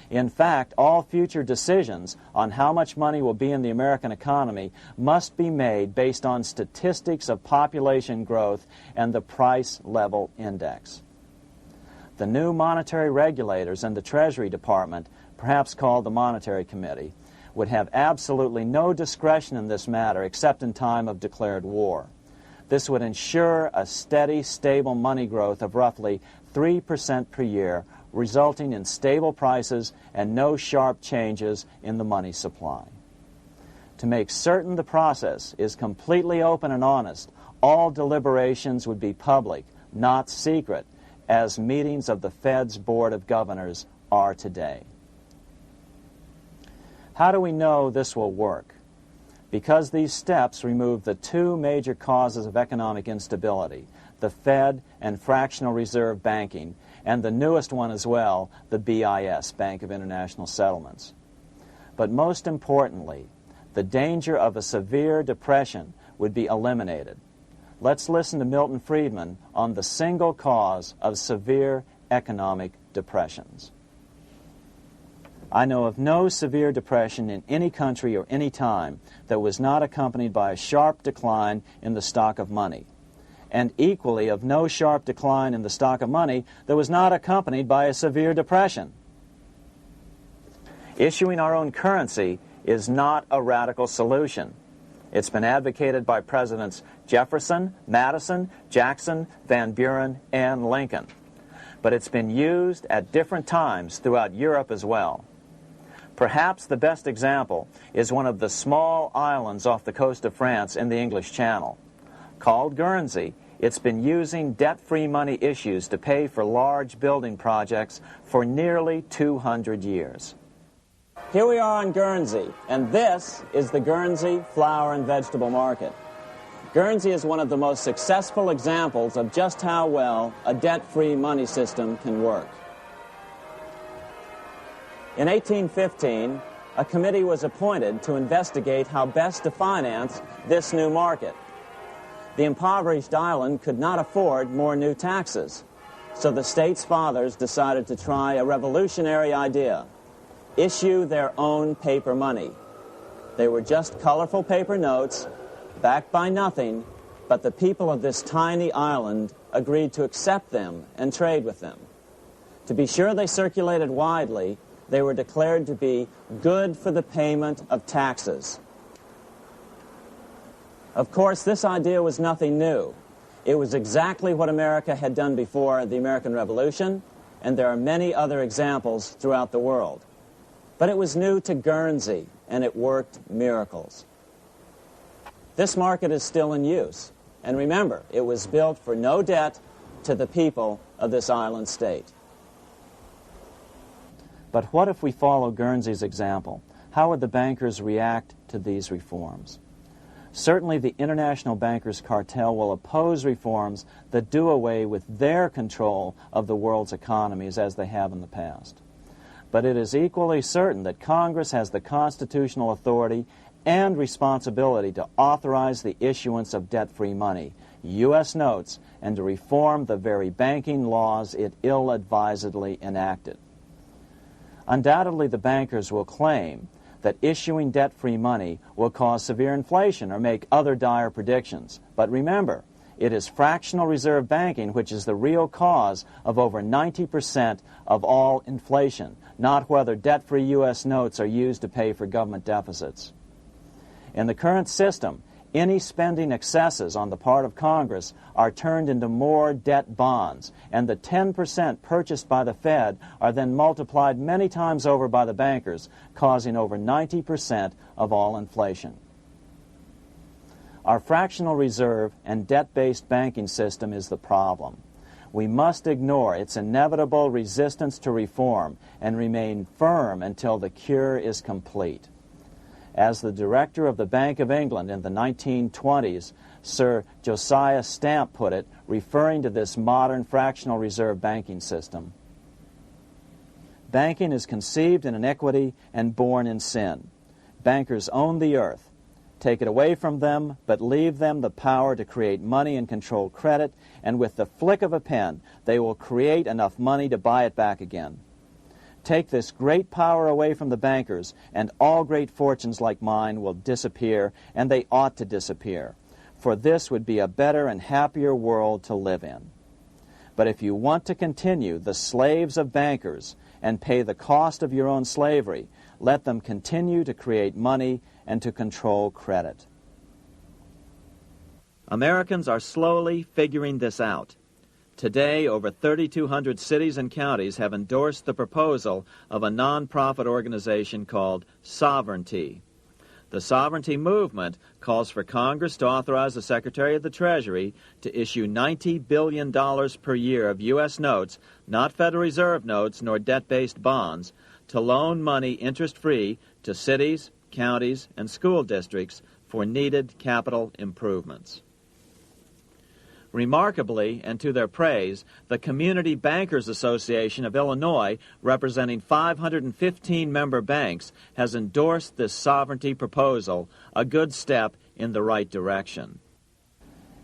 In fact, all future decisions on how much money will be in the American economy must be made based on statistics of population growth and the price level index. The new monetary regulators and the Treasury Department, perhaps called the Monetary Committee, would have absolutely no discretion in this matter except in time of declared war. This would ensure a steady, stable money growth of roughly 3% per year, resulting in stable prices and no sharp changes in the money supply. To make certain the process is completely open and honest, all deliberations would be public, not secret, as meetings of the Fed's Board of Governors are today. How do we know this will work? Because these steps remove the two major causes of economic instability, the Fed and fractional reserve banking, and the newest one as well, the BIS, Bank of International Settlements. But most importantly, the danger of a severe depression would be eliminated. Let's listen to Milton Friedman on the single cause of severe economic depressions. I know of no severe depression in any country or any time that was not accompanied by a sharp decline in the stock of money, and equally of no sharp decline in the stock of money that was not accompanied by a severe depression. Issuing our own currency is not a radical solution. It's been advocated by Presidents Jefferson, Madison, Jackson, Van Buren, and Lincoln. But it's been used at different times throughout Europe as well. Perhaps the best example is one of the small islands off the coast of France in the English Channel. Called Guernsey, it's been using debt-free money issues to pay for large building projects for nearly 200 years. Here we are on Guernsey, and this is the Guernsey flower and vegetable market. Guernsey is one of the most successful examples of just how well a debt-free money system can work. In 1815, a committee was appointed to investigate how best to finance this new market. The impoverished island could not afford more new taxes, so the state's fathers decided to try a revolutionary idea: issue their own paper money. They were just colorful paper notes, backed by nothing, but the people of this tiny island agreed to accept them and trade with them. To be sure they circulated widely, they were declared to be good for the payment of taxes. Of course, this idea was nothing new. It was exactly what America had done before the American Revolution, and there are many other examples throughout the world. But it was new to Guernsey, and it worked miracles. This market is still in use, and remember, it was built for no debt to the people of this island state. But what if we follow Guernsey's example? How would the bankers react to these reforms? Certainly the international bankers' cartel will oppose reforms that do away with their control of the world's economies as they have in the past. But it is equally certain that Congress has the constitutional authority and responsibility to authorize the issuance of debt-free money, U.S. notes, and to reform the very banking laws it ill-advisedly enacted. Undoubtedly, the bankers will claim that issuing debt-free money will cause severe inflation or make other dire predictions. But remember, it is fractional reserve banking which is the real cause of over 90% of all inflation, not whether debt-free U.S. notes are used to pay for government deficits. In the current system, any spending excesses on the part of Congress are turned into more debt bonds, and the 10% purchased by the Fed are then multiplied many times over by the bankers, causing over 90% of all inflation. Our fractional reserve and debt-based banking system is the problem. We must ignore its inevitable resistance to reform and remain firm until the cure is complete. As the director of the Bank of England in the 1920s, Sir Josiah Stamp put it, referring to this modern fractional reserve banking system, banking is conceived in iniquity and born in sin. Bankers own the earth. Take it away from them, but leave them the power to create money and control credit, and with the flick of a pen, they will create enough money to buy it back again. Take this great power away from the bankers, and all great fortunes like mine will disappear, and they ought to disappear, for this would be a better and happier world to live in. But if you want to continue the slaves of bankers and pay the cost of your own slavery, let them continue to create money and to control credit. Americans are slowly figuring this out. Today, over 3,200 cities and counties have endorsed the proposal of a nonprofit organization called Sovereignty. The Sovereignty movement calls for Congress to authorize the Secretary of the Treasury to issue $90 billion per year of U.S. notes, not Federal Reserve notes nor debt-based bonds, to loan money interest-free to cities, counties, and school districts for needed capital improvements. Remarkably, and to their praise, the Community Bankers Association of Illinois, representing 515 member banks, has endorsed this sovereignty proposal, a good step in the right direction.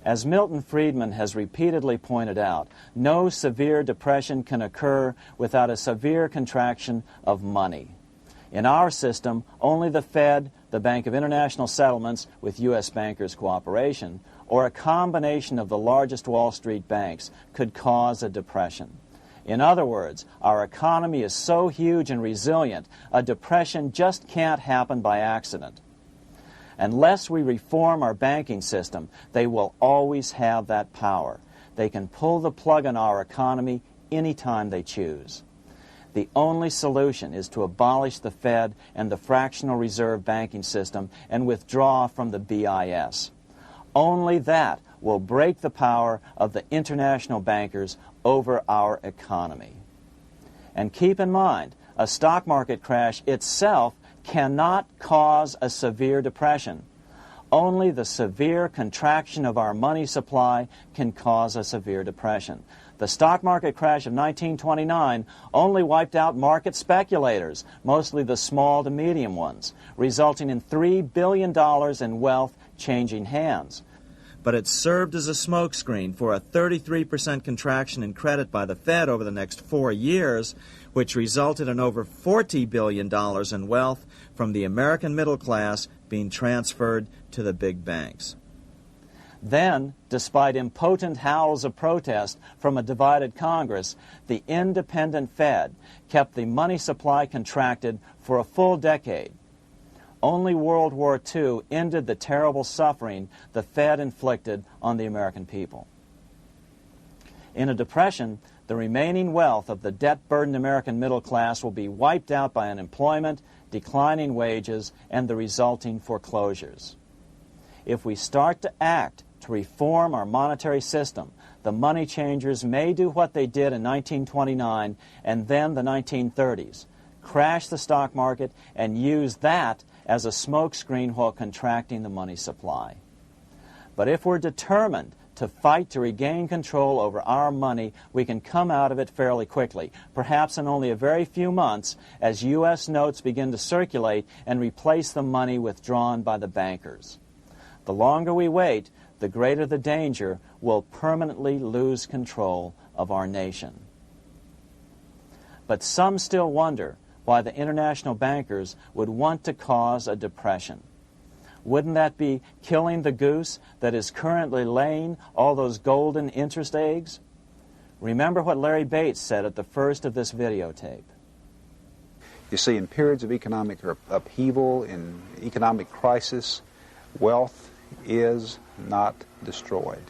As Milton Friedman has repeatedly pointed out, no severe depression can occur without a severe contraction of money. In our system, only the Fed, the Bank of International Settlements, with U.S. bankers' cooperation, or a combination of the largest Wall Street banks could cause a depression. In other words, our economy is so huge and resilient, a depression just can't happen by accident. Unless we reform our banking system, they will always have that power. They can pull the plug on our economy anytime they choose. The only solution is to abolish the Fed and the fractional reserve banking system and withdraw from the BIS. Only that will break the power of the international bankers over our economy. And keep in mind, a stock market crash itself cannot cause a severe depression. Only the severe contraction of our money supply can cause a severe depression. The stock market crash of 1929 only wiped out market speculators, mostly the small to medium ones, resulting in $3 billion in wealth changing hands. But it served as a smokescreen for a 33% contraction in credit by the Fed over the next 4 years, which resulted in over $40 billion in wealth from the American middle class being transferred to the big banks. Then, despite impotent howls of protest from a divided Congress, the independent Fed kept the money supply contracted for a full decade. Only World War II ended the terrible suffering the Fed inflicted on the American people. In a depression, the remaining wealth of the debt-burdened American middle class will be wiped out by unemployment, declining wages, and the resulting foreclosures. If we start to act to reform our monetary system, the money changers may do what they did in 1929 and then the 1930s, crash the stock market and use that as a smokescreen while contracting the money supply. But if we're determined to fight to regain control over our money, we can come out of it fairly quickly, perhaps in only a very few months, as U.S. notes begin to circulate and replace the money withdrawn by the bankers. The longer we wait, the greater the danger we'll permanently lose control of our nation. But some still wonder why the international bankers would want to cause a depression. Wouldn't that be killing the goose that is currently laying all those golden interest eggs? Remember what Larry Bates said at the first of this videotape. You see, in periods of economic upheaval, in economic crisis, wealth is not destroyed.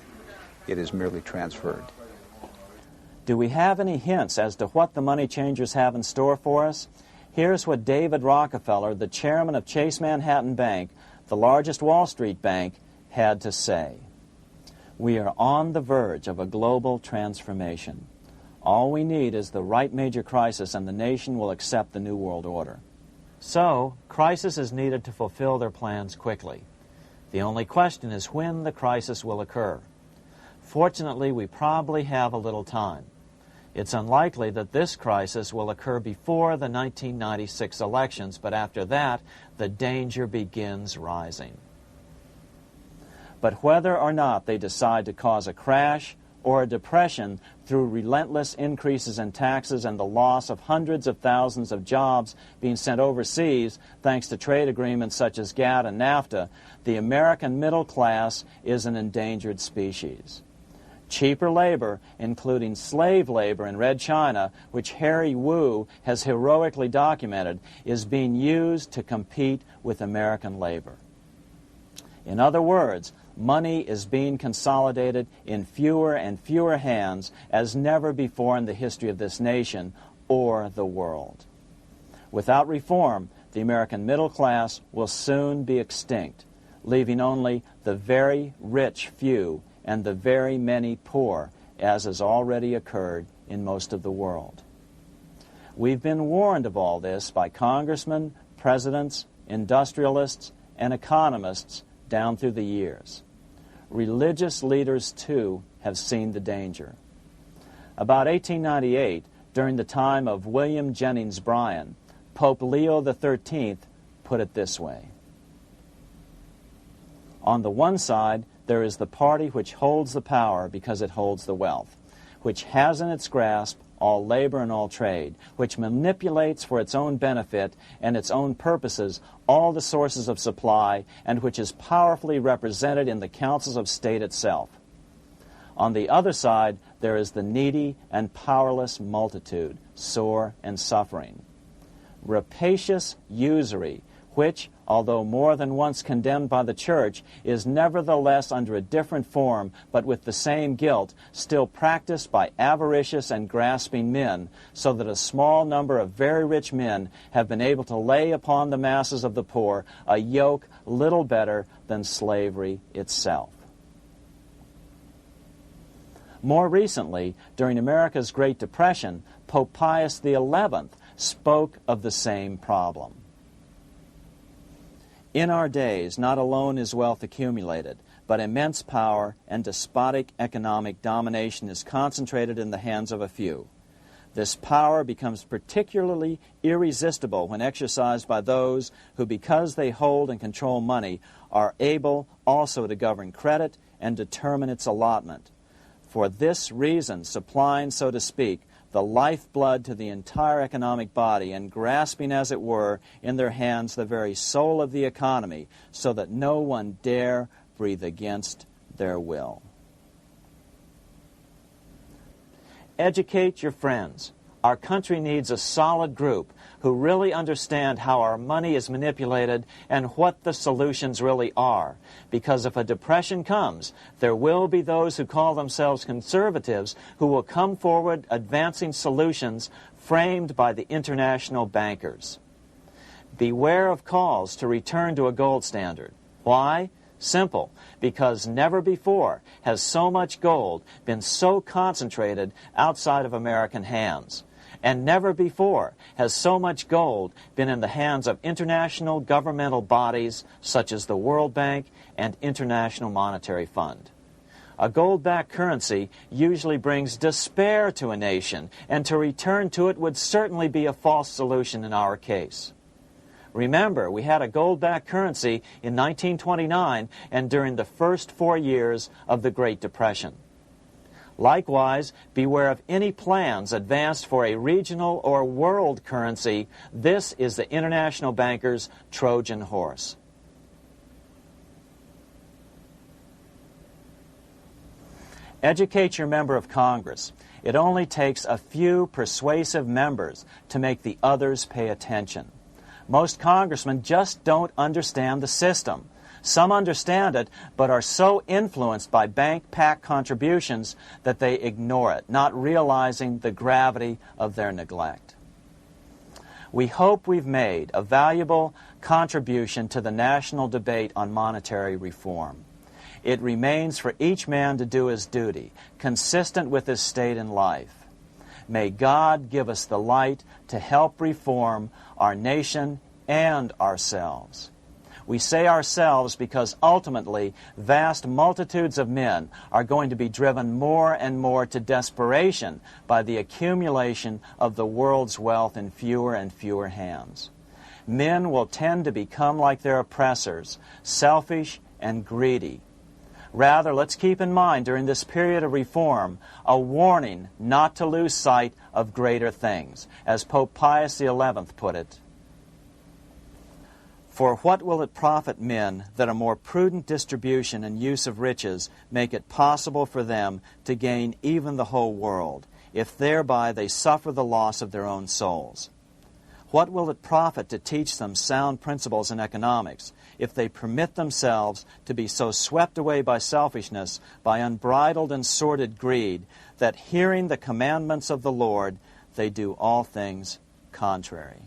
It is merely transferred. Do we have any hints as to what the money changers have in store for us? Here's what David Rockefeller, the chairman of Chase Manhattan Bank, the largest Wall Street bank, had to say. We are on the verge of a global transformation. All we need is the right major crisis and the nation will accept the New World Order. So, crisis is needed to fulfill their plans quickly. The only question is when the crisis will occur. Fortunately, we probably have a little time. It's unlikely that this crisis will occur before the 1996 elections, but after that, the danger begins rising. But whether or not they decide to cause a crash or a depression through relentless increases in taxes and the loss of hundreds of thousands of jobs being sent overseas thanks to trade agreements such as GATT and NAFTA, the American middle class is an endangered species. Cheaper labor, including slave labor in Red China, which Harry Wu has heroically documented, is being used to compete with American labor. In other words, money is being consolidated in fewer and fewer hands as never before in the history of this nation or the world. Without reform, the American middle class will soon be extinct, leaving only the very rich few and the very many poor, as has already occurred in most of the world. We've been warned of all this by congressmen, presidents, industrialists, and economists down through the years. Religious leaders, too, have seen the danger. About 1898, during the time of William Jennings Bryan, Pope Leo XIII put it this way: on the one side, there is the party which holds the power because it holds the wealth, which has in its grasp all labor and all trade, which manipulates for its own benefit and its own purposes all the sources of supply, and which is powerfully represented in the councils of state itself. On the other side, there is the needy and powerless multitude, sore and suffering. Rapacious usury, which, although more than once condemned by the Church, is nevertheless under a different form, but with the same guilt, still practiced by avaricious and grasping men, so that a small number of very rich men have been able to lay upon the masses of the poor a yoke little better than slavery itself. More recently, during America's Great Depression, Pope Pius XI spoke of the same problem. In our days, not alone is wealth accumulated, but immense power and despotic economic domination is concentrated in the hands of a few. This power becomes particularly irresistible when exercised by those who, because they hold and control money, are able also to govern credit and determine its allotment. For this reason, supplying, so to speak, the lifeblood to the entire economic body, and grasping, as it were, in their hands the very soul of the economy, so that no one dare breathe against their will. Educate your friends. Our country needs a solid group who really understand how our money is manipulated and what the solutions really are. Because if a depression comes, there will be those who call themselves conservatives who will come forward advancing solutions framed by the international bankers. Beware of calls to return to a gold standard. Why? Simple, because never before has so much gold been so concentrated outside of American hands. And never before has so much gold been in the hands of international governmental bodies such as the World Bank and International Monetary Fund. A gold-backed currency usually brings despair to a nation, and to return to it would certainly be a false solution in our case. Remember, we had a gold-backed currency in 1929 and during the first 4 years of the Great Depression. Likewise, beware of any plans advanced for a regional or world currency. This is the international bankers' Trojan horse. Educate your member of Congress. It only takes a few persuasive members to make the others pay attention. Most congressmen just don't understand the system. Some understand it, but are so influenced by bank-packed contributions that they ignore it, not realizing the gravity of their neglect. We hope we've made a valuable contribution to the national debate on monetary reform. It remains for each man to do his duty, consistent with his state in life. May God give us the light to help reform our nation and ourselves. We say ourselves because ultimately vast multitudes of men are going to be driven more and more to desperation by the accumulation of the world's wealth in fewer and fewer hands. Men will tend to become like their oppressors, selfish and greedy. Rather, let's keep in mind during this period of reform a warning not to lose sight of greater things, as Pope Pius XI put it. For what will it profit men that a more prudent distribution and use of riches make it possible for them to gain even the whole world, if thereby they suffer the loss of their own souls? What will it profit to teach them sound principles in economics if they permit themselves to be so swept away by selfishness, by unbridled and sordid greed, that hearing the commandments of the Lord, they do all things contrary?